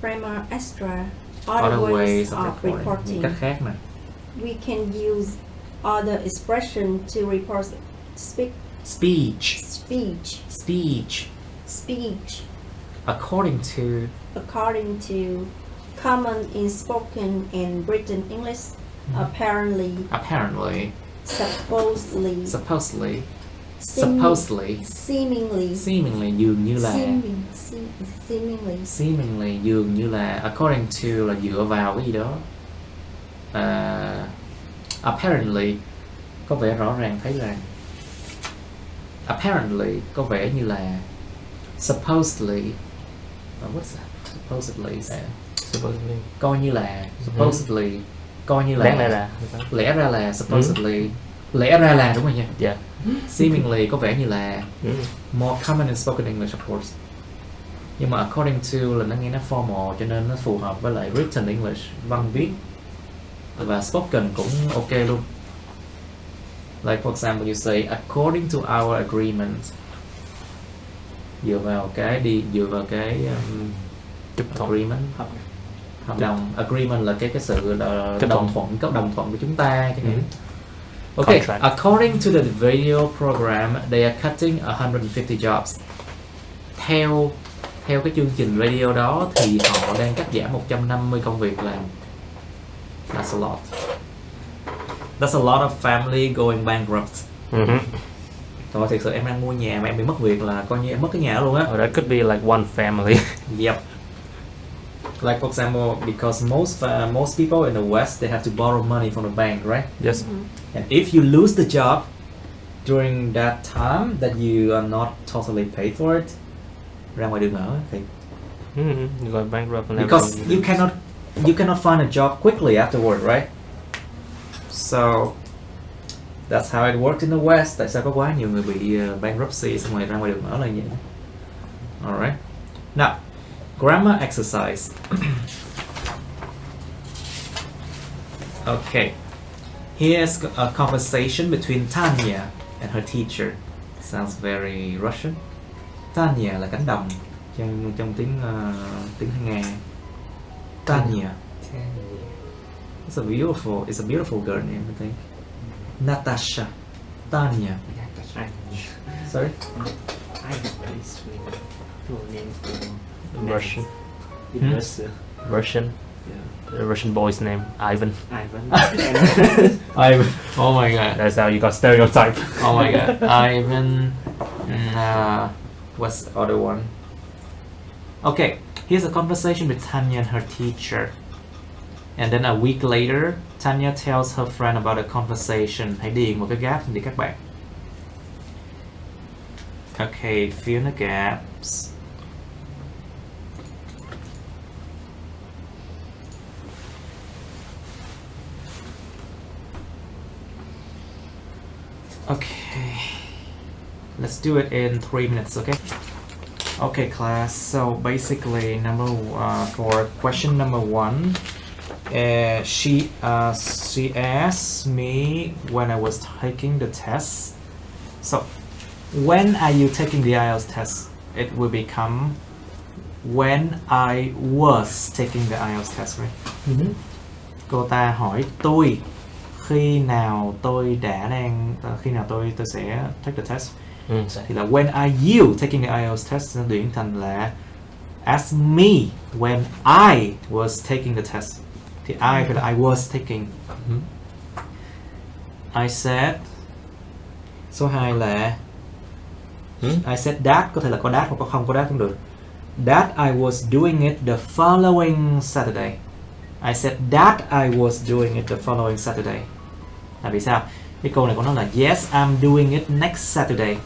Grammar extra. Other ways of những reporting. cách khác nè. We can use other expression to report speech. According to common in spoken and written English. Apparently. Supposedly. Seemingly. Dường như là. Seemingly. Dường như là. According to là dựa vào cái gì đó. Apparently có vẻ rõ ràng, thấy ràng. Apparently có vẻ như là. Supposedly. What's that? Supposedly. Coi như là. Supposedly. Coi như là. Lẽ ra là. Supposedly. Lẽ ra là, đúng rồi nha. Yeah. Seemingly có vẻ như là. More common in spoken English, of course. Nhưng mà according to là nó nghe nó formal, cho nên nó phù hợp với lại written English, văn viết. và spoken cũng ok luôn. Like for example, you say according to our agreement. Dựa vào cái agreement, hợp đồng. Agreement là cái sự đồng thuận của chúng ta. Okay, Contract. according to the video program, they are cutting 150 jobs. Theo cái chương trình radio đó thì họ đang cắt giảm 150 công việc làm. That's a lot. That's a lot of family going bankrupt. Rồi thực sự em đang mua nhà mà em bị mất việc là coi như em mất cái nhà đó luôn á. Or that could be like one family. Yep. Like for example, because most people in the West, they have to borrow money from the bank, right? Yes. And if you lose the job during that time that you are not totally paid for it, ra ngoài đường ở thì You go bankrupt and because everything. you cannot find a job quickly afterward, right? So that's how it worked in the West. Tại sao có quá nhiều người bị bankruptcy xong rồi ra ngoài đường ở là vậy? Alright. Now, grammar exercise. Okay. Here's a conversation between Tanya and her teacher. Sounds very Russian. Tanya là cánh đồng trong tiếng Nga. Tanya. It's a beautiful girl name, I think. Natasha. Tanya. Sorry? I have this full name for Russian. in Russia. Russian. Yeah. The Russian boy's name, Ivan. Ivan. Ivan. Oh my god. That's how you got stereotype. Oh my god. Ivan. What's the other one? Okay. Here's a conversation with Tanya and her teacher. And then a week later, Tanya tells her friend about the conversation. Hãy điền một cái gap đi các bạn. Okay, fill in the gaps. Okay, let's do it in 3 minutes, okay? Okay, class. So basically, for question number 1, she asked me when I was taking the test. So, when are you taking the IELTS test? It will become when I was taking the IELTS test, right? Cô ta hỏi tôi khi nào tôi sẽ take the test. Thì là when are you taking the IELTS test? Nó chuyển thành là ask me when I was taking the test. Thì I phải là I was taking. I said. Số 2 là I said that, có thể là có that hoặc có không có that cũng được. That I was doing it the following Saturday. I said that I was doing it the following Saturday. Là vì sao? Cái câu này của nó là yes, I'm doing it next Saturday.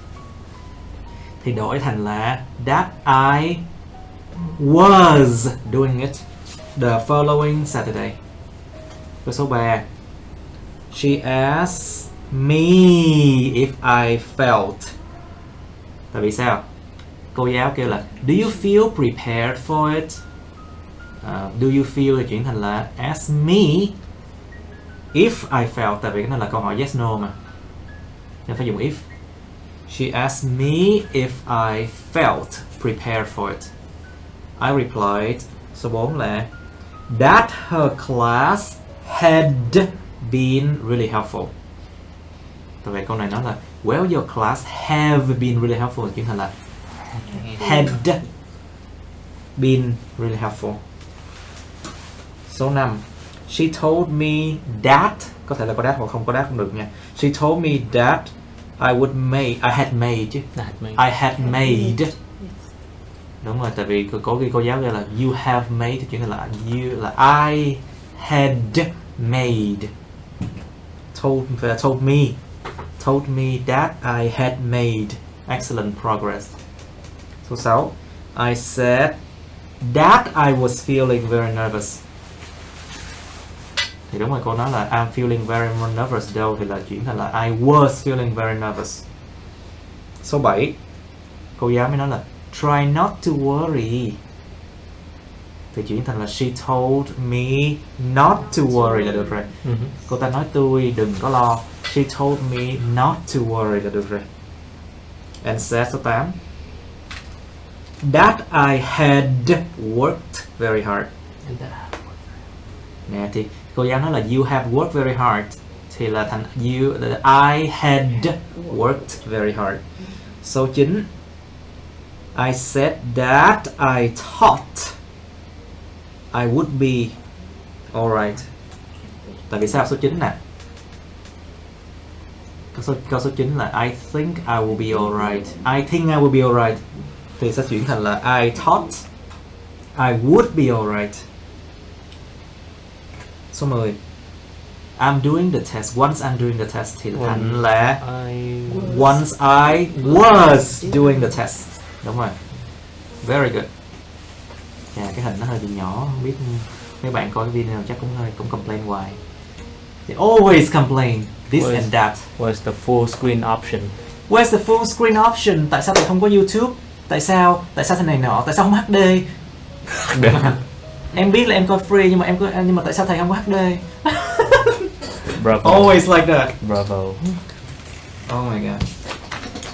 Thì đổi thành là that I was doing it the following Saturday. Câu số 3. She asked me if I felt. Tại vì sao? Cô giáo kêu là do you feel prepared for it? Do you feel thì chuyển thành là ask me if I felt. Tại vì cái này là câu hỏi yes no mà, nên phải dùng if. She asked me if I felt prepared for it. I replied. Số 4 là that her class had been really helpful. Tại vì câu này nói là well, your class have been really helpful, chuyển thành là had been really helpful. Số 5. She told me that, có thể là có that hoặc không có that cũng được nha. She told me that I had made chứ. I had made. Đúng rồi, tại vì có khi cô giáo gọi là you have made thì chuyển thành là you là I had made. Told me that I had made excellent progress. Số 6. I said that I was feeling very nervous. Thì đúng rồi, cô nói là I'm feeling very nervous đâu thì là chuyển thành là I was feeling very nervous. Số 7. Cô giáo mới nói là try not to worry. thì chuyển thành là she told me not to worry là được rồi. Cô ta nói tôi đừng có lo. She told me not to worry là được rồi. And said số 8 that I had worked very hard. Nè thì cô giáo nói là you have worked very hard thì là thành I had worked very hard. Số 9 I said that I thought I would be alright. Tại vì sao số 9 nè? Câu số 9 là I think I will be alright. I think I will be alright thì sẽ chuyển thành là I thought I would be alright. Số 10 I'm doing the test. Once I'm doing the test thì thành là once I was doing the test. Đúng rồi. Very good. Cái hình nó hơi bị nhỏ, không biết mấy bạn coi cái video chắc cũng complain hoài. They always complain this and that. Where's the full screen option? Where's the full screen option? Tại sao lại không có YouTube? Tại sao thế này nọ? Tại sao không HD? Em biết là em coi free nhưng mà tại sao thầy không có HD? Bravo. Always like that. Bravo. Oh my god.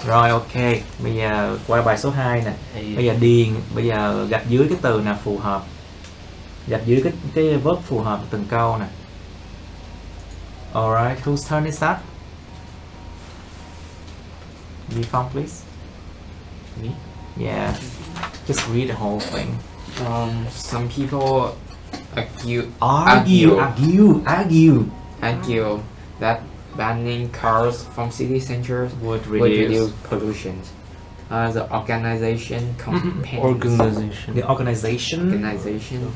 Rồi ok, bây giờ qua bài số 2 nè. Bây giờ gạch dưới cái từ nào phù hợp. Gạch dưới cái verb phù hợp từng câu nè. Alright, whose turn is that? Me, Phong, please. Me? Yeah. Just read the whole thing. Some people argue that banning cars from city centers would reduce pollution. The organization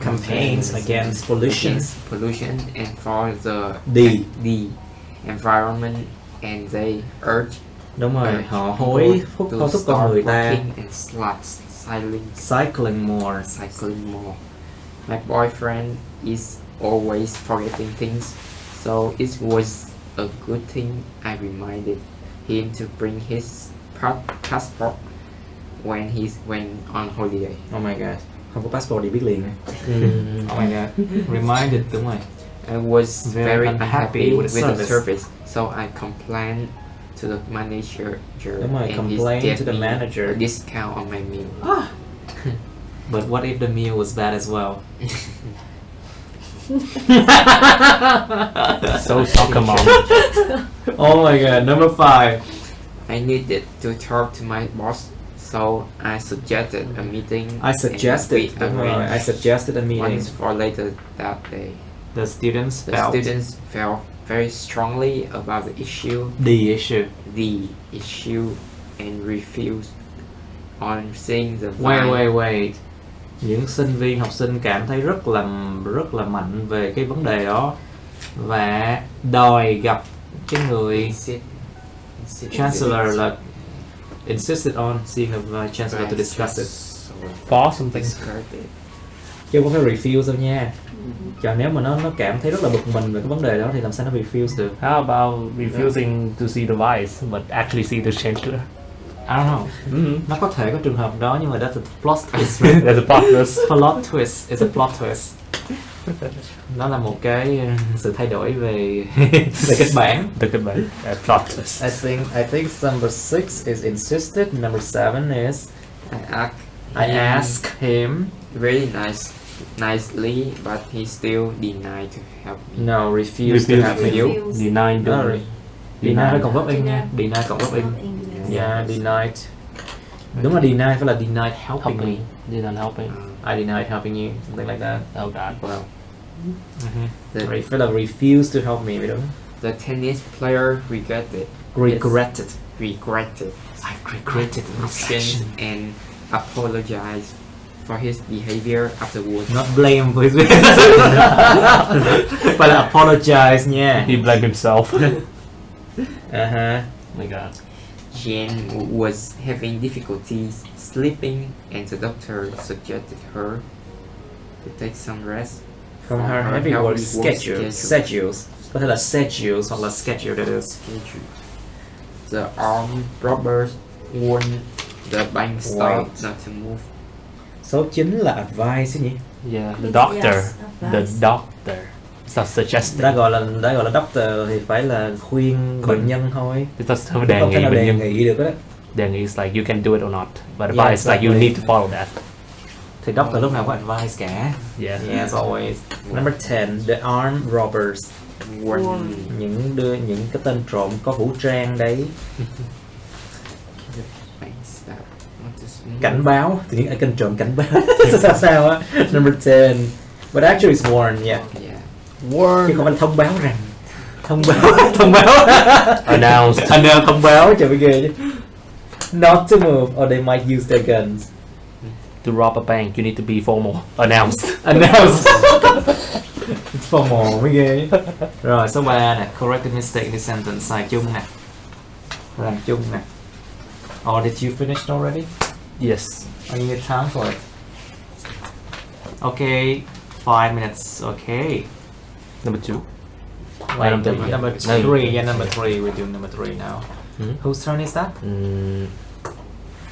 campaigns against pollution and for the environment, and they urge đúng rồi, họ hối thúc con người ta cycling more. My boyfriend is always forgetting things, so it was a good thing I reminded him to bring his passport when he went on holiday. Oh my god, không có passport thì biết liền. Oh my god, reminded, đúng rồi. I was very unhappy with the service, so I complained to the manager, and he gave me a discount on my meal. But what if the meal was bad as well? So come on. Oh my god, number 5. I needed to talk to my boss, so I suggested a meeting. I suggested a meeting. Once for later that day. The students felt very strongly about the issue, and refused on seeing the Wait. Những học sinh cảm thấy rất là mạnh về cái vấn đề đó và đòi gặp cái người chancellor, là insisted on seeing the chancellor to discuss it. For something. Chứ không phải refuse đâu nha. Còn nếu mà nó cảm thấy rất là bực mình về cái vấn đề đó thì làm sao nó refuse được? How about refusing to see the vice but actually see the chancellor? I don't know. Nó có thể có trường hợp đó nhưng mà that's a plot twist. That's a plot twist. Plot twist. It's a plot twist. Nó là một cái sự thay đổi về kịch bản. Plot twist. I think number 6 is insisted. Number 7 is I asked him very nicely, but he still denied to help me. No, refused to help me. Denied. Deny phải cộng verb in nha. Deny cộng verb in. Yeah, denied. Đúng là deny phải là denied helping me. Denied helping. I denied helping you, something like that. Oh god. Well. Phải là refused to help me, đúng. The tennis player regretted. I regretted actions and apologized for his behavior afterwards. Not blame for his behavior. But apologize nha. He blamed himself. Oh my god. Jane was having difficulties sleeping, and the doctor suggested her to take some rest from her heavy work schedules. Có thể là schedules hoặc là schedule, that is. The armed robbers warned the bank staff not to move. Số 9 là advice nhỉ? Yeah, the It's doctor. yes, The advice. doctor. It's not suggesting. Đã gọi là doctor thì phải là khuyên bệnh nhân thôi. It's not Không đề thể nghị nào bệnh đề nhân. nghị được đó. Đề nghị is like you can do it or not. But Yeah, advice like you exactly. need to follow that. Thì doctor lúc nào có advice cả. Yeah. Yes, always. Number 10, the armed robbers. Warn. Những cái tên trộm có vũ trang đấy. Cảnh báo, tự nhiên kênh trộm cảnh báo. sao á. Number 10. But actually it's warn, yeah. Yeah. Chứ không phải thông báo rằng. Thông báo. Announced. Thông báo, trời ơi ghê chứ. Not to move or they might use their guns. To rob a bank, you need to be formal. Announced. Announce. It's formal mới ghê. Rồi số 3 nè, correct the mistake in the sentence, sai chung nè. Làm chung nè. Or did you finish already? Yes. Or you need time for it? Okay, 5 minutes, okay. Number 2. Wait, Number number three. 3, yeah, number 3, we're doing number 3 now. Whose turn is that?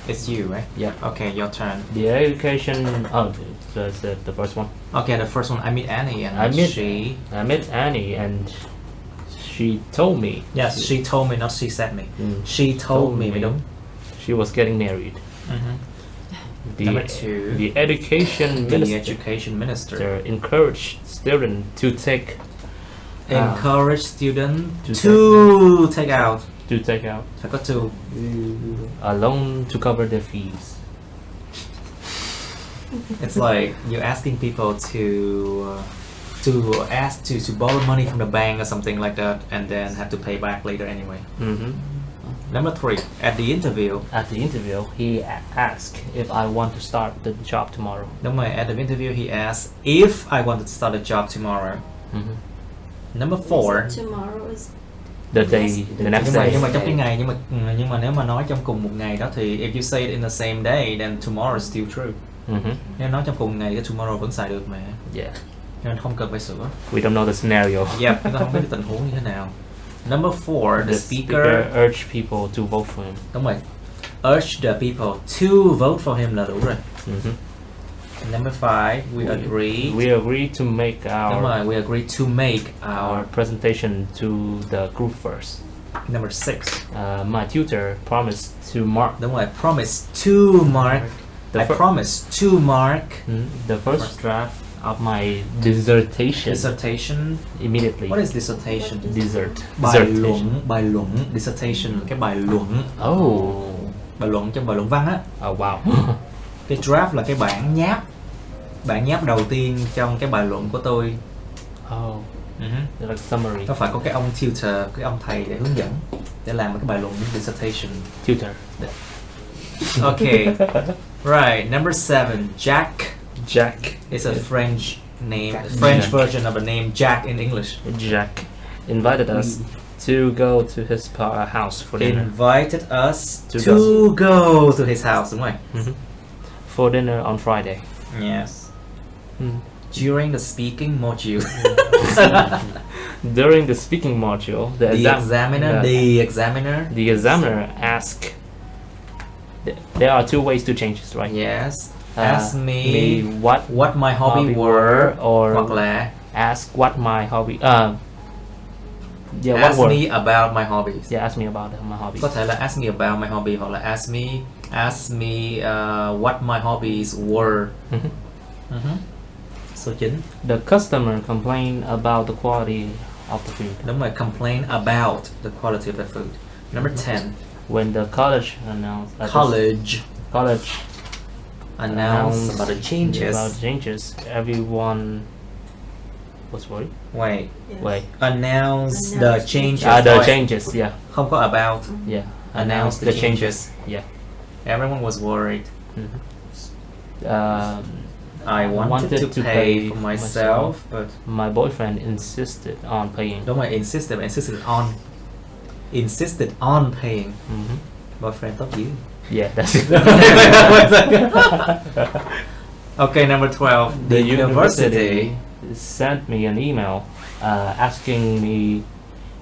It's you, right? Yeah. Okay, your turn. The education. Oh, that's the first one. Okay, the first one, I meet Annie and I met Annie and she told me. Yes, she told me, not she said me. She told me, đúng. She was getting married. Number 2. The education The minister education minister encouraged students to take encourage student to to take out. Phải có to. a loan to cover their fees. It's like you're asking people to ask to borrow money from the bank or something like that, and then have to pay back later anyway. Number 3. At the interview. At the interview, he asked if I want to start the job tomorrow. Đúng rồi, at the interview he asked if I wanted to start a job tomorrow. Number 4. Tomorrow is The day, the next nhưng mà day. trong cái ngày nhưng mà nếu mà nói trong cùng một ngày đó thì if you say it in the same day then tomorrow is still true. Nếu nói trong cùng ngày cái tomorrow vẫn xài được mà. Yeah. Nên không cần phải sửa. We don't know the scenario. Yeah, chúng ta không biết cái tình huống như thế nào. Number 4, the speaker urged people to vote for him. đúng rồi. Urge the people to vote for him là đủ rồi. Number 5, we agree. We agree to make Đúng our rồi, we agree to make our presentation to the group first. Number 6. My tutor promised to mark Đúng rồi, promise to mark. I promise to mark the first draft of my dissertation dissertation. immediately. What is dissertation? Dissertation. Bài luận, dissertation là cái bài luận. Oh. Bài luận trong bài luận văn á. Oh wow. Cái draft là cái bản nháp đầu tiên trong cái bài luận của tôi. Oh. Like summary. Nó phải có cái ông tutor, cái ông thầy để hướng dẫn để làm cái bài luận dissertation. Tutor. Okay. Right, number 7, Jack. Jack. It's a French name, French version of a name Jack in English. Jack invited us to go to his house for dinner. Invited us To to go to his house, đúng rồi. For dinner on Friday. Yes. During the speaking module. During the speaking module, the examiner asked. There are 2 ways to change this, right? Yes. Ask me what my hobby were, or hoặc là ask what my hobby. Yeah, ask what word? me about my hobbies. Yeah, ask me about my hobbies. Có thể là ask me about my hobby hoặc là ask me what my hobbies were. Số 9. The customer complained about the quality of the food. Đúng rồi, complain about the quality of the food. Number 10. When the college announced Announced about the changes. Everyone was worried. Wait. Announce The changes. The changes. Yeah. Không có about. Yeah. Announce the changes. Yeah. Everyone was worried. I wanted to pay for myself, but my boyfriend insisted on paying. Đúng rồi, insisted on paying. Boyfriend tốt dữ. Yeah, that's it. Okay, number 12. The university sent me an email asking me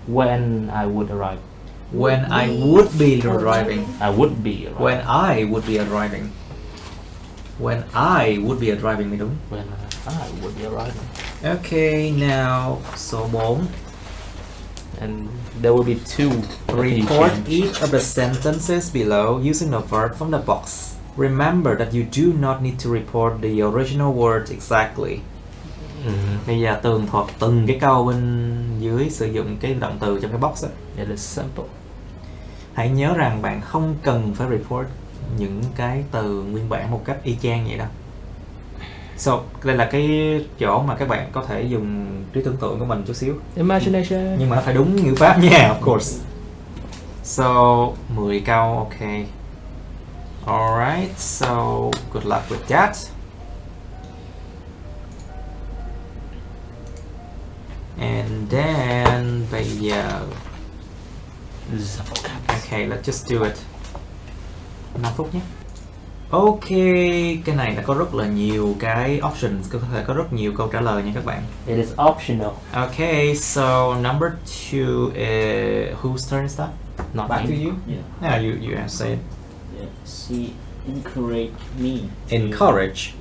when I would arrive. When I would be arriving. I would be arriving. When I would be arriving. When I would be driving mới đúng. When I would be arriving. Okay, now số 4. And there will be two. that you Report change. each of the sentences below using the verb from the box. Remember that you do not need to report the original words exactly. Bây giờ tường thuật từng cái câu bên dưới sử dụng cái động từ trong cái box đó. It is simple. Hãy nhớ rằng bạn không cần phải report những cái từ nguyên bản một cách y chang vậy đâu. So, đây là cái chỗ mà các bạn có thể dùng trí tưởng tượng của mình chút xíu. Imagination. Nhưng mà nó phải đúng ngữ pháp nha, of course. So, 10 câu, ok. Alright, so good luck with that. And then bây giờ okay, let's just do it. 5 phút nhé. Ok, cái này là có rất là nhiều cái options, có thể có rất nhiều câu trả lời nha các bạn. It is optional. Okay, so number 2 is whose turn is that? Not Back to me. you? Yeah. Yeah, you answer it. Yeah. She encouraged me. Encourage.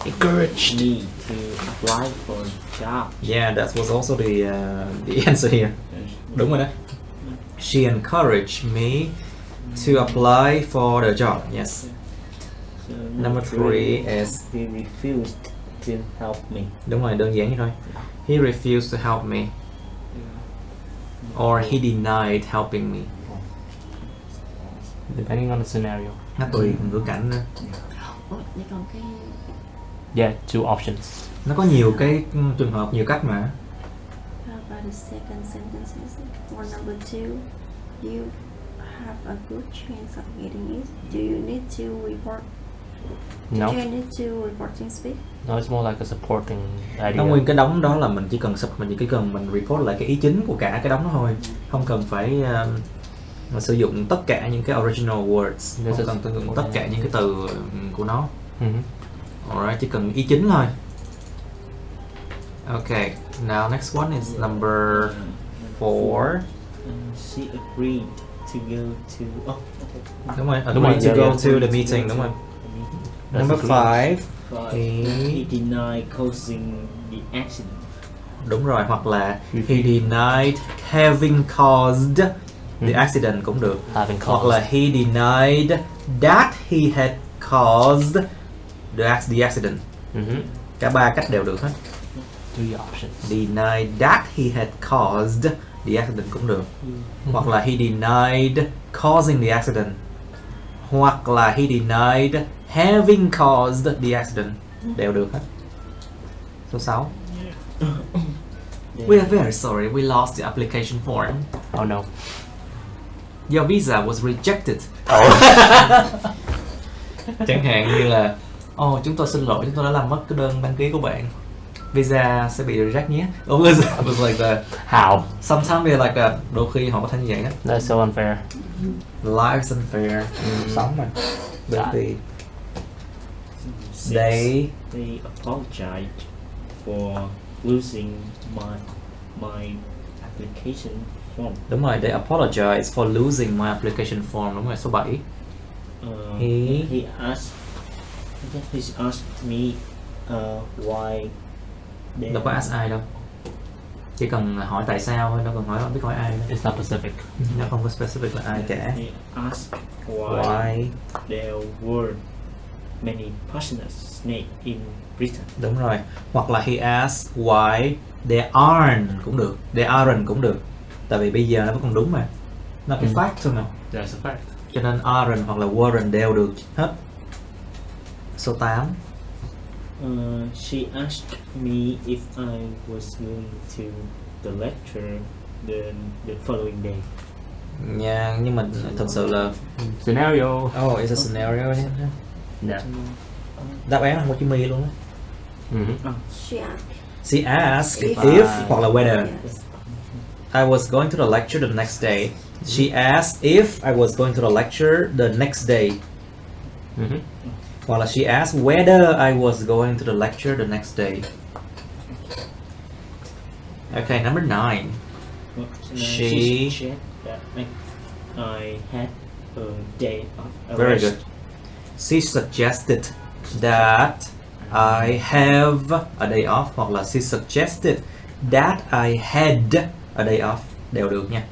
Encouraged me to apply for a job. Yeah, that was also the answer here. Đúng rồi đó. She encouraged me to apply for the job. Yes. So Number 3 is he refused to help me. đúng rồi, đơn giản như thôi. He refused to help me, or he denied helping me. Depending on the scenario. Nó tùy ngữ cảnh nữa. Vậy còn cái Yeah, two options. Nó có nhiều cái trường hợp, nhiều cách mà. how about the second sentence? For number 2, you have a good chance of getting it. Do you need to report? No. Do you need to reporting speed? No, it's more like a supporting idea. Nó nguyên cái đống đó là mình chỉ cần mình report lại cái ý chính của cả cái đống đó thôi, không cần phải mà sử dụng tất cả những cái original words, không cần sử dụng tất cả những cái từ của nó. Alright, chỉ cần ý chính thôi. Okay, now next one is number 4. She agreed to go to. Oh, okay. Đúng rồi, Đúng rồi, agree to yeah, go yeah. to the meeting, đúng rồi. That's Number agree. 5. But He- he denied causing the accident. Đúng rồi, hoặc là he denied having caused the accident cũng được. Having Hoặc caused. là he denied that he had caused the accident. Cả ba cách đều được hết. Three options. Denied that he had caused the accident cũng được. Hoặc là he denied causing the accident. Hoặc là he denied having caused the accident. Đều được hết. Số 6. We are very sorry, we lost the application form. Oh no. Your visa was rejected. Chẳng hạn như là chúng tôi xin lỗi, chúng tôi đã làm mất cái đơn đăng ký của bạn. Visa sẽ bị reject nhé. It was like that. How? Sometimes they're like that. Đôi khi họ có thể như vậy đó. That's so unfair. Life's unfair. Sống mà. Bởi vì Six, they they apologized for losing my application form. đúng rồi, they apologize for losing my application form. Đúng rồi, số 7. He asked me why. Đâu có ask ai đâu. Chỉ cần hỏi tại sao thôi, đâu cần hỏi, không biết hỏi ai đâu. It's not specific. Nó không có specific là ai cả. He asked why Why? there were many poisonous snakes in Britain. Đúng rồi. Hoặc là he asked why there aren't cũng được. There aren't cũng được. Tại vì bây giờ nó vẫn còn đúng mà. Nó cái fact thôi mà. That's a fact. Cho nên aren't hoặc là weren't đều được hết. Số 8. She asked me if I was going to the lecture the following day. Nha, nhưng mà thật sự là Scenario. it's a scenario nhé. Yeah. Đáp án là một chữ mi luôn á. She asked. She asked If. if hoặc là whether. Yes. I was going to the lecture the next day. She asked if I was going to the lecture the next day. Hoặc là she asked whether I was going to the lecture the next day. Okay, number 9. She- said that I had a day of Very rest. good. She suggested that I have a day off, hoặc là she suggested that I had a day off, đều được nha.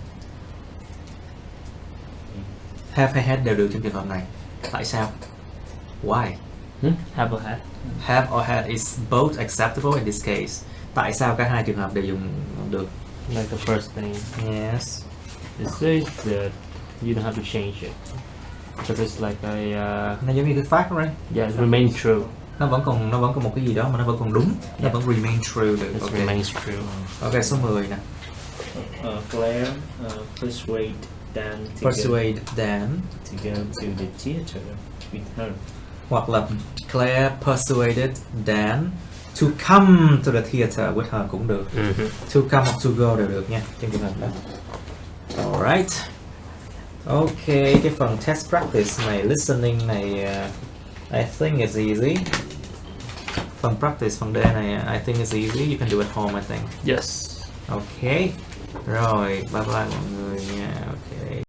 Have hay had đều được trong trường hợp này. Tại sao? Why? Have or had. Have or had is both acceptable in this case. Tại sao cả hai trường hợp đều dùng được? Like the first thing. Yes. It says that you don't have to change it. Because it's like a Nó giống như cái fact, right? yeah, remain true. Nó vẫn còn một cái gì đó mà nó vẫn còn đúng. Nó vẫn remain true được. It Okay. remains true. Ok, số 10 nè. Claire persuade Dan to Persuade Dan. go to the theater with her. Hoặc là Claire persuaded Dan to come to the theater with her cũng được. To come hoặc to go đều được nha, trong trường hợp đó. Alright. Ok, cái phần test practice này, listening này, I think it's easy. Phần practice, phần D này, I think it's easy. You can do it at home, I think. Yes. Ok. Rồi, bye bye mọi người nha.